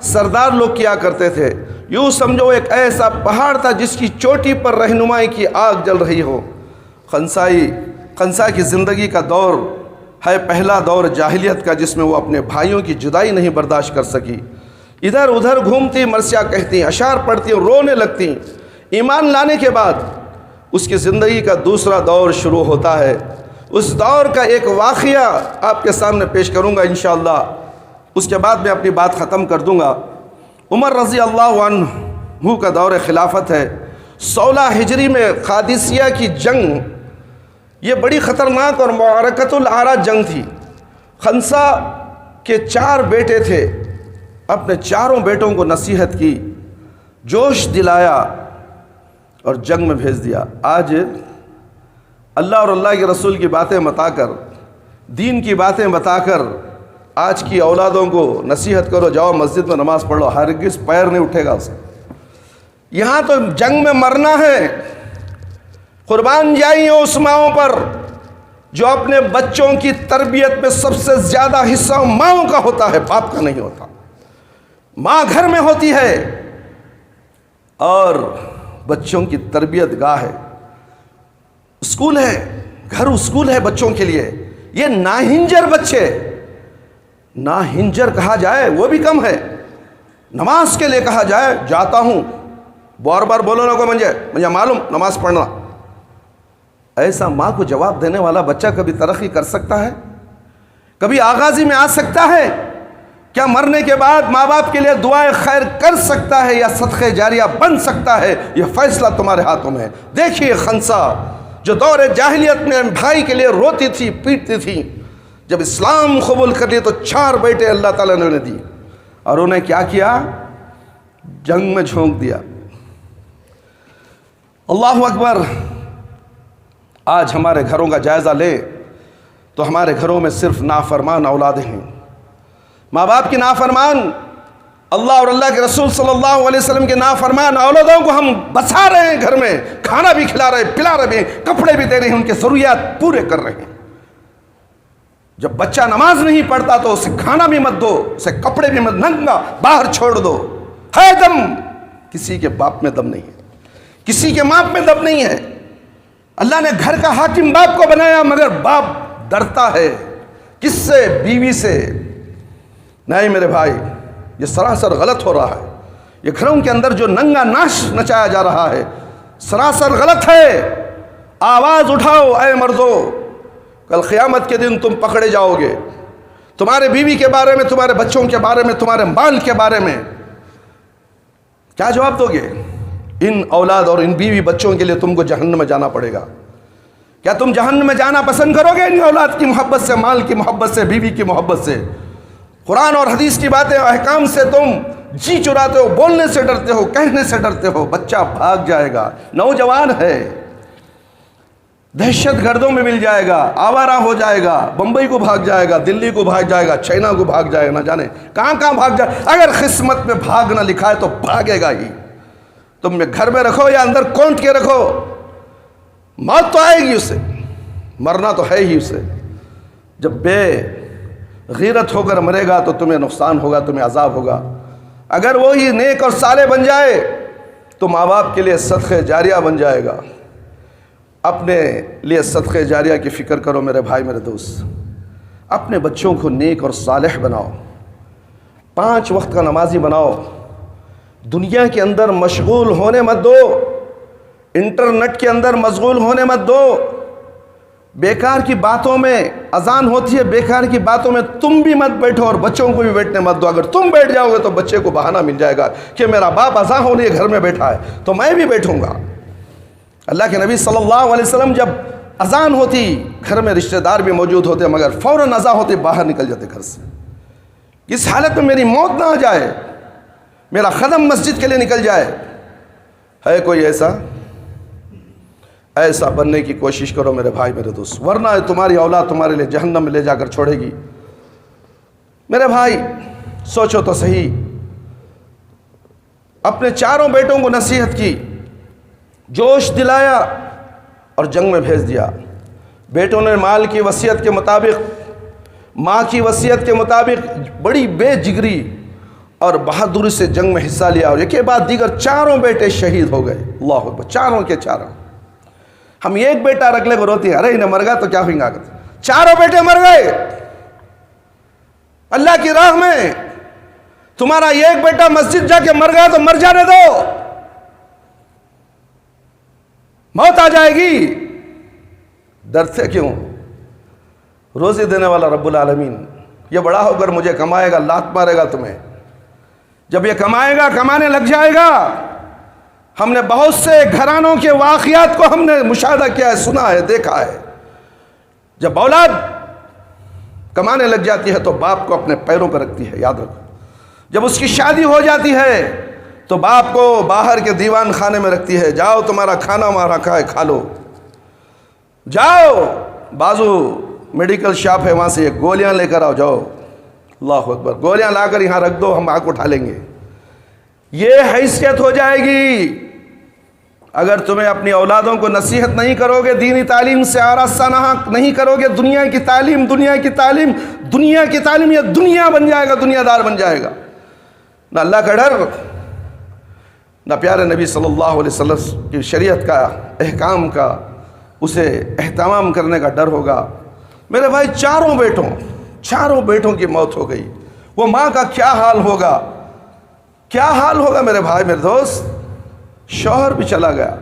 سردار لوگ کیا کرتے تھے. یوں سمجھو ایک ایسا پہاڑ تھا جس کی چوٹی پر رہنمائی کی آگ جل رہی ہو. خنسا کی زندگی کا دور ہے پہلا دور جاہلیت کا، جس میں وہ اپنے بھائیوں کی جدائی نہیں برداشت کر سکی. ادھر ادھر گھومتی، مرثیہ کہتی، اشعار پڑھتی اور رونے لگتی. ایمان لانے کے بعد اس کی زندگی کا دوسرا دور شروع ہوتا ہے. اس دور کا ایک واقعہ آپ کے سامنے پیش کروں گا انشاءاللہ. اس کے بعد میں اپنی بات ختم کر دوں گا. عمر رضی اللہ عنہ کا دور خلافت ہے. 16 ہجری میں قادسیہ کی جنگ، یہ بڑی خطرناک اور معرکۃ العرا جنگ تھی. خنسا کے 4 بیٹے تھے. اپنے چاروں بیٹوں کو نصیحت کی، جوش دلایا اور جنگ میں بھیج دیا. آج اللہ اور اللہ کے رسول کی باتیں بتا کر، دین کی باتیں بتا کر آج کی اولادوں کو نصیحت کرو، جاؤ مسجد میں نماز پڑھ لو، ہرگز پیر نہیں اٹھے گا اسے. یہاں تو جنگ میں مرنا ہے. قربان جائیے اس ماؤں پر جو اپنے بچوں کی تربیت میں سب سے زیادہ حصہ ماؤں کا ہوتا ہے، باپ کا نہیں ہوتا. ماں گھر میں ہوتی ہے اور بچوں کی تربیت گاہ ہے، اسکول ہے، گھر اسکول ہے بچوں کے لیے. یہ ناہنجر بچے، ناہنجر کہا جائے وہ بھی کم ہے. نماز کے لیے کہا جائے جاتا ہوں، بار بار بولو نہ کو مجھے معلوم نماز پڑھنا. ایسا ماں کو جواب دینے والا بچہ کبھی ترقی کر سکتا ہے؟ کبھی آغازی میں آ سکتا ہے؟ کیا مرنے کے بعد ماں باپ کے لیے دعائیں خیر کر سکتا ہے یا صدقہ جاریہ بن سکتا ہے؟ یہ فیصلہ تمہارے ہاتھوں میں ہے. دیکھیے خنسا جو دور جاہلیت میں بھائی کے لیے روتی تھی، پیٹتی تھی، جب اسلام قبول کر لیے تو 4 بیٹے اللہ تعالیٰ نے انہیں دی اور انہیں کیا کیا؟ جنگ میں جھونک دیا. اللہ اکبر. آج ہمارے گھروں کا جائزہ لے تو ہمارے گھروں میں صرف نافرمان اولادیں ہیں. ماں باپ کی نافرمان، اللہ اور اللہ کے رسول صلی اللہ علیہ وسلم کے نافرمان اولادوں کو ہم بسا رہے ہیں. گھر میں کھانا بھی کھلا رہے، پلا رہے ہیں، کپڑے بھی دے رہے ہیں، ان کے ضروریات پورے کر رہے ہیں. جب بچہ نماز نہیں پڑھتا تو اسے کھانا بھی مت دو، اسے کپڑے بھی مت، ننگا باہر چھوڑ دو. ہے دم؟ کسی کے باپ میں دم نہیں ہے، کسی کے ماں میں دم نہیں ہے. اللہ نے گھر کا حاکم باپ کو بنایا، مگر باپ ڈرتا ہے کس سے؟ بیوی سے. نہیں میرے بھائی، یہ سراسر غلط ہو رہا ہے. یہ گھروں کے اندر جو ننگا ناش نچایا جا رہا ہے سراسر غلط ہے. آواز اٹھاؤ اے مردو، کل قیامت کے دن تم پکڑے جاؤ گے. تمہارے بیوی کے بارے میں، تمہارے بچوں کے بارے میں، تمہارے مال کے بارے میں کیا جواب دو گے؟ ان اولاد اور ان بیوی بچوں کے لیے تم کو جہنم میں جانا پڑے گا. کیا تم جہنم میں جانا پسند کرو گے ان اولاد کی محبت سے، مال کی محبت سے، بیوی کی محبت سے؟ قرآن اور حدیث کی باتیں احکام سے تم جی چراتے ہو، بولنے سے ڈرتے ہو، کہنے سے ڈرتے ہو. بچہ بھاگ جائے گا، نوجوان ہے، دہشت گردوں میں مل جائے گا، آوارہ ہو جائے گا، بمبئی کو بھاگ جائے گا، دلی کو بھاگ جائے گا، چائنا کو بھاگ جائے گا، نہ جانے کہاں کہاں بھاگ جائے. اگر قسمت میں بھاگنا لکھا ہے تو بھاگے گا ہی. تم گھر میں رکھو یا اندر کونٹ کے رکھو، موت تو آئے گی اسے، مرنا تو ہے ہی اسے. جب بے غیرت ہو کر مرے گا تو تمہیں نقصان ہوگا، تمہیں عذاب ہوگا. اگر وہی نیک اور صالح بن جائے تو ماں باپ کے لیے صدقہ جاریہ بن جائے گا. اپنے لیے صدقہ جاریہ کی فکر کرو میرے بھائی، میرے دوست. اپنے بچوں کو نیک اور صالح بناؤ، 5 وقت کا نمازی بناؤ. دنیا کے اندر مشغول ہونے مت دو، انٹرنیٹ کے اندر مشغول ہونے مت دو. بیکار کی باتوں میں اذان ہوتی ہے، بیکار کی باتوں میں تم بھی مت بیٹھو اور بچوں کو بھی بیٹھنے مت دو. اگر تم بیٹھ جاؤ گے تو بچے کو بہانہ مل جائے گا کہ میرا باپ اذان ہونے گھر میں بیٹھا ہے تو میں بھی بیٹھوں گا. اللہ کے نبی صلی اللہ علیہ وسلم جب اذان ہوتی، گھر میں رشتہ دار بھی موجود ہوتے مگر فوراً اذان ہوتی باہر نکل جاتے گھر سے. اس حالت میں میری موت نہ آ جائے، میرا قدم مسجد کے لیے نکل جائے. ہے کوئی ایسا بننے کی کوشش کرو میرے بھائی، میرے دوست، ورنہ تمہاری اولاد تمہارے لیے جہنم میں لے جا کر چھوڑے گی. میرے بھائی سوچو تو صحیح، اپنے چاروں بیٹوں کو نصیحت کی، جوش دلایا اور جنگ میں بھیج دیا۔ بیٹوں نے مال کی وصیت کے مطابق، ماں کی وصیت کے مطابق بڑی بے جگری اور بہادری سے جنگ میں حصہ لیا، اور ایک کے بعد دیگر چاروں بیٹے شہید ہو گئے۔ اللہ اکبر، چاروں کے چاروں۔ ہم ایک بیٹا رکھ لے کو روتی ہیں، ارے انہیں مر گیا تو کیا ہوئیں گا، چاروں بیٹے مر گئے اللہ کی راہ میں۔ تمہارا ایک بیٹا مسجد جا کے مر گیا تو مر جانے دو، موت آ جائے گی، ڈرتے کیوں؟ روزی دینے والا رب العالمین، یہ بڑا ہو کر مجھے کمائے گا، لات مارے گا تمہیں۔ جب یہ کمائے گا، کمانے لگ جائے گا۔ ہم نے بہت سے گھرانوں کے واقعات کو ہم نے مشاہدہ کیا ہے، سنا ہے، دیکھا ہے۔ جب اولاد کمانے لگ جاتی ہے تو باپ کو اپنے پیروں پر رکھتی ہے، یاد رکھو۔ جب اس کی شادی ہو جاتی ہے تو باپ کو باہر کے دیوان خانے میں رکھتی ہے، جاؤ تمہارا کھانا وہاں رکھا ہے، کھا لو، جاؤ بازو میڈیکل شاپ ہے وہاں سے یہ گولیاں لے کر آؤ، جاؤ، اللہ اکبر، گولیاں لا کر یہاں رکھ دو، ہم آگ اٹھا لیں گے۔ یہ حیثیت ہو جائے گی اگر تمہیں اپنی اولادوں کو نصیحت نہیں کرو گے، دینی تعلیم سے آراستہ نہیں کرو گے۔ دنیا کی تعلیم، دنیا کی تعلیم، دنیا کی تعلیم، یہ دنیا بن جائے گا، دنیا دار بن جائے گا۔ نہ اللہ کا ڈر، نہ پیارے نبی صلی اللہ علیہ وسلم کی شریعت کا، احکام کا، اسے اہتمام کرنے کا ڈر ہوگا۔ میرے بھائی، چاروں بیٹوں کی موت ہو گئی، وہ ماں کا کیا حال ہوگا، کیا حال ہوگا میرے بھائی، میرے دوست؟ شوہر بھی چلا گیا،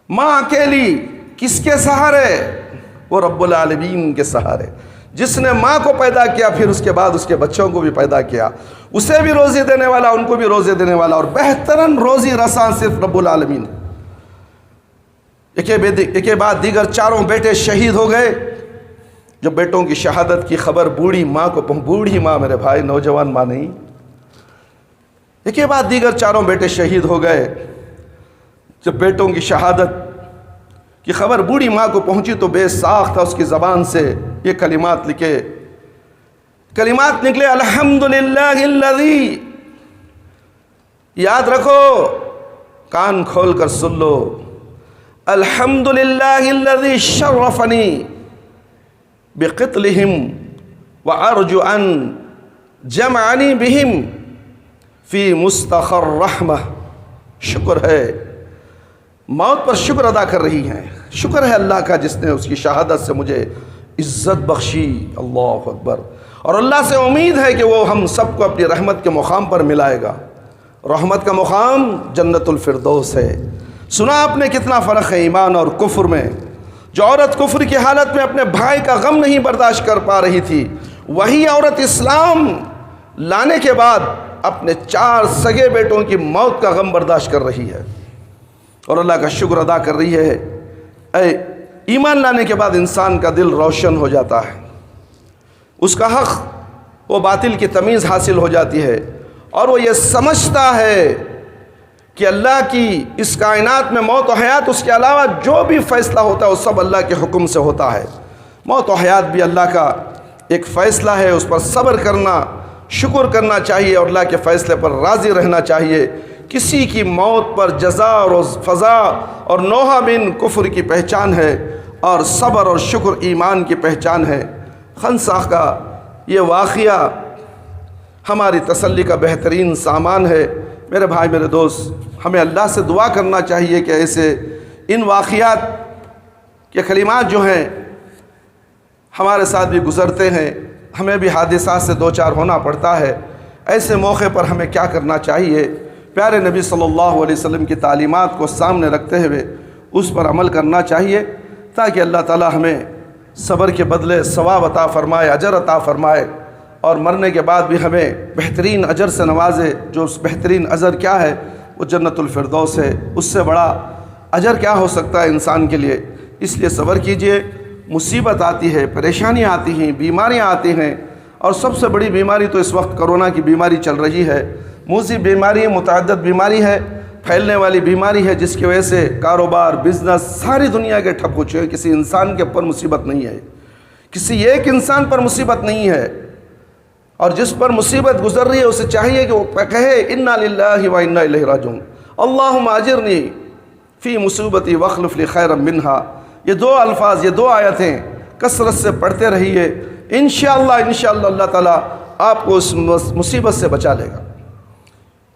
ماں اکیلی، کس کے سہارے؟ وہ رب العالمین کے سہارے، جس نے ماں کو پیدا کیا، پھر اس کے بعد اس کے بچوں کو بھی پیدا کیا، اسے بھی روزی دینے والا، ان کو بھی روزی دینے والا، اور بہترین روزی رساں صرف رب العالمین۔ ایک کے بعد دیگر چاروں بیٹے شہید ہو گئے۔ جب بیٹوں کی شہادت کی خبر بوڑھی ماں کو بوڑھی ماں میرے بھائی، نوجوان ماں نہیں، ایک کے بعد دیگر چاروں بیٹے شہید ہو گئے۔ جب بیٹوں کی شہادت کی خبر بوڑھی ماں کو پہنچی تو بے ساختہ اس کی زبان سے یہ کلمات نکلے، الحمدللہ الذی، یاد رکھو، کان کھول کر سن لو، الحمدللہ الذی شرفنی بقتلہم وارجو ان جمعنی بہم فی مستقر رحمہ۔ شکر ہے، موت پر شکر ادا کر رہی ہیں، شکر ہے اللہ کا جس نے اس کی شہادت سے مجھے عزت بخشی، اللہ اکبر، اور اللہ سے امید ہے کہ وہ ہم سب کو اپنی رحمت کے مقام پر ملائے گا۔ رحمت کا مقام جنت الفردوس ہے۔ سنا آپ نے کتنا فرق ہے ایمان اور کفر میں؟ جو عورت کفر کی حالت میں اپنے بھائی کا غم نہیں برداشت کر پا رہی تھی، وہی عورت اسلام لانے کے بعد اپنے 4 سگے بیٹوں کی موت کا غم برداشت کر رہی ہے اور اللہ کا شکر ادا کر رہی ہے۔ ایمان لانے کے بعد انسان کا دل روشن ہو جاتا ہے، اس کا حق و باطل کی تمیز حاصل ہو جاتی ہے، اور وہ یہ سمجھتا ہے کہ اللہ کی اس کائنات میں موت و حیات، اس کے علاوہ جو بھی فیصلہ ہوتا ہے وہ سب اللہ کے حکم سے ہوتا ہے۔ موت و حیات بھی اللہ کا ایک فیصلہ ہے، اس پر صبر کرنا، شکر کرنا چاہیے اور اللہ کے فیصلے پر راضی رہنا چاہیے۔ کسی کی موت پر جزا اور فضا اور نوحہ بن کفر کی پہچان ہے، اور صبر اور شکر ایمان کی پہچان ہے۔ خنسا کا یہ واقعہ ہماری تسلی کا بہترین سامان ہے۔ میرے بھائی، میرے دوست، ہمیں اللہ سے دعا کرنا چاہیے کہ ایسے ان واقعات کے کلمات جو ہیں ہمارے ساتھ بھی گزرتے ہیں، ہمیں بھی حادثات سے دوچار ہونا پڑتا ہے۔ ایسے موقع پر ہمیں کیا کرنا چاہیے؟ پیارے نبی صلی اللہ علیہ وسلم کی تعلیمات کو سامنے رکھتے ہوئے اس پر عمل کرنا چاہیے، تاکہ اللہ تعالی ہمیں صبر کے بدلے ثواب عطا فرمائے، اجر عطا فرمائے، اور مرنے کے بعد بھی ہمیں بہترین اجر سے نوازے۔ جو اس بہترین اجر کیا ہے؟ وہ جنت الفردوس ہے۔ اس سے بڑا اجر کیا ہو سکتا ہے انسان کے لیے؟ اس لیے صبر کیجئے۔ مصیبت آتی ہے، پریشانیاں آتی ہیں، بیماریاں آتی ہیں، اور سب سے بڑی بیماری تو اس وقت کرونا کی بیماری چل رہی ہے۔ موذی بیماری، متعدد بیماری ہے، پھیلنے والی بیماری ہے، جس کی وجہ سے کاروبار، بزنس ساری دنیا کے ٹھپ ہو چکے ہیں۔ کسی انسان کے اوپر مصیبت نہیں ہے، کسی ایک انسان پر مصیبت نہیں ہے، اور جس پر مصیبت گزر رہی ہے اسے چاہیے کہ وہ کہے انا للہ و انا الیہ راجعون، اللہم اجرنی فی مصیبتی واخلف لی خیرا منہا۔ یہ دو الفاظ، یہ دو آیتیں کثرت سے پڑھتے رہیے، انشاءاللہ اللہ تعالیٰ آپ کو اس مصیبت سے بچا لے گا۔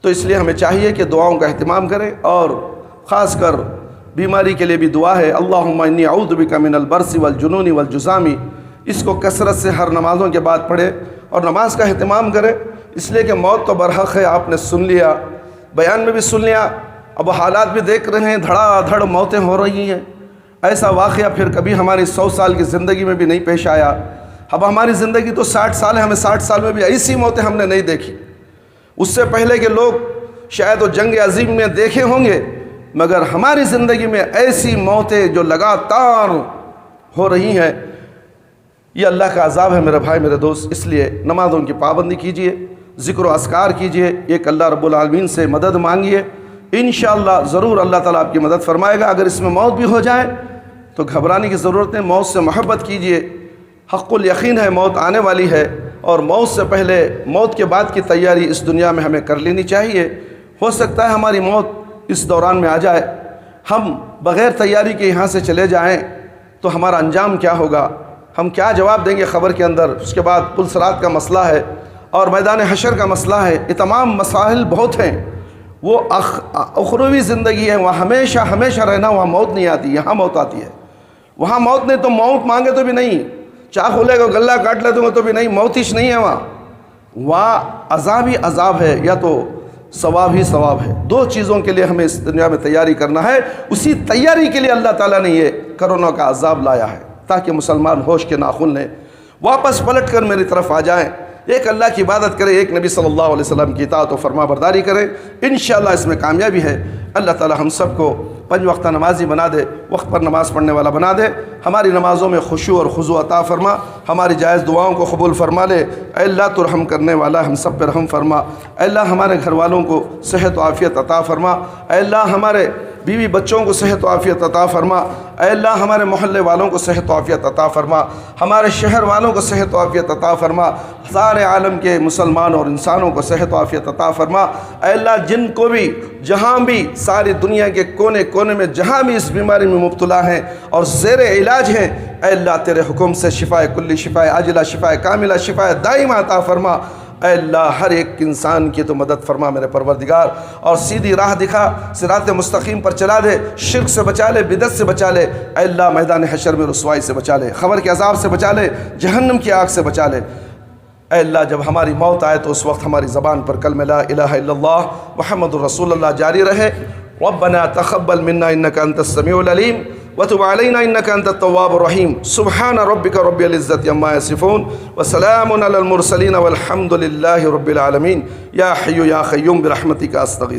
تو اس لیے ہمیں چاہیے کہ دعاؤں کا اہتمام کریں، اور خاص کر بیماری کے لیے بھی دعا ہے، اللہم انی اعوذ بک من البرص والجنون والجذام۔ اس کو کثرت سے ہر نمازوں کے بعد پڑھے اور نماز کا اہتمام کرے، اس لیے کہ موت تو برحق ہے، آپ نے سن لیا، بیان میں بھی سن لیا، اب حالات بھی دیکھ رہے ہیں، دھڑا دھڑ موتیں ہو رہی ہیں۔ ایسا واقعہ پھر کبھی ہماری 100 سال کی زندگی میں بھی نہیں پیش آیا۔ اب ہماری زندگی تو 60 سال ہے، ہمیں 60 سال میں بھی ایسی موتیں ہم نے نہیں دیکھی۔ اس سے پہلے کے لوگ شاید وہ جنگ عظیم میں دیکھے ہوں گے، مگر ہماری زندگی میں ایسی موتیں جو لگاتار ہو رہی ہیں، یہ اللہ کا عذاب ہے میرے بھائی میرے دوست۔ اس لیے نمازوں کی پابندی کیجئے، ذکر و اذکار کیجئے، ایک اللہ رب العالمین سے مدد مانگیے، انشاءاللہ ضرور اللہ تعالیٰ آپ کی مدد فرمائے گا۔ اگر اس میں موت بھی ہو جائے تو گھبرانے کی ضرورت نہیں، موت سے محبت کیجئے، حق الیقین ہے موت آنے والی ہے، اور موت سے پہلے موت کے بعد کی تیاری اس دنیا میں ہمیں کر لینی چاہیے۔ ہو سکتا ہے ہماری موت اس دوران میں آ جائے، ہم بغیر تیاری کے یہاں سے چلے جائیں تو ہمارا انجام کیا ہوگا، ہم کیا جواب دیں گے قبر کے اندر۔ اس کے بعد پل صراط کا مسئلہ ہے اور میدان حشر کا مسئلہ ہے، یہ تمام مسائل بہت ہیں۔ وہ اخروی زندگی ہے، وہاں ہمیشہ رہنا، وہاں موت نہیں آتی، یہاں موت آتی ہے۔ وہاں موت نہیں تو موت مانگے تو بھی نہیں، چاقو لے گا گلہ کاٹ لے تو بھی نہیں، موت ہی نہیں ہے وہاں عذاب ہی عذاب ہے، یا تو ثواب ہی ثواب ہے۔ دو چیزوں کے لیے ہمیں اس دنیا میں تیاری کرنا ہے، اسی تیاری کے لیے اللہ تعالیٰ نے یہ کرونا کا عذاب لایا ہے، تاکہ مسلمان ہوش کے ناخن لیں، واپس پلٹ کر میری طرف آ جائیں، ایک اللہ کی عبادت کریں، ایک نبی صلی اللہ علیہ وسلم کی اطاعت و فرما برداری کریں۔ انشاءاللہ اس میں کامیابی ہے۔ اللہ تعالی ہم سب کو 5 وقتہ نمازی بنا دے، وقت پر نماز پڑھنے والا بنا دے، ہماری نمازوں میں خشوع اور خضوع عطا فرما، ہماری جائز دعاؤں کو قبول فرما لے۔ اے اللہ تو رحم کرنے والا، ہم سب پہ رحم فرما۔ اے اللہ ہمارے گھر والوں کو صحت و عافیت عطا فرما۔ اے اللہ ہمارے بیوی بچوں کو صحت و عافیت عطا فرما۔ اے اللہ ہمارے محلے والوں کو صحت و عافیت عطا فرما، ہمارے شہر والوں کو صحت و عافیت عطا فرما، سارے عالم کے مسلمان اور انسانوں کو صحت و عافیت عطا فرما۔ اے اللہ جن کو بھی جہاں بھی ساری دنیا کے کونے کونے میں جہاں بھی اس بیماری میں مبتلا ہیں اور زیر علاج ہیں، اے اللہ تیرے حکم سے شفائے کلی، شفائے عاجلہ، شفائے کاملہ، شفائے دائمہ عطا فرما۔ اے اللہ ہر ایک انسان کی تو مدد فرما میرے پروردگار، اور سیدھی راہ دکھا، صراط مستقیم پر چلا دے، شرک سے بچا لے، بدعت سے بچا لے۔ اے اللہ میدان حشر میں رسوائی سے بچا لے، قبر کے عذاب سے بچا لے، جہنم کی آگ سے بچا لے۔ اے اللہ جب ہماری موت آئے تو اس وقت ہماری زبان پر کلمہ لا الہ الا اللہ محمد الرسول اللہ جاری رہے۔ ربنا تقبل منا انك انت السميع العليم وتب علينا انك انت التواب الرحيم سبحان ربك رب العزة عما يصفون وسلام على المرسلين والحمد لله رب العالمين يا حي يا قيوم برحمتك استغيث۔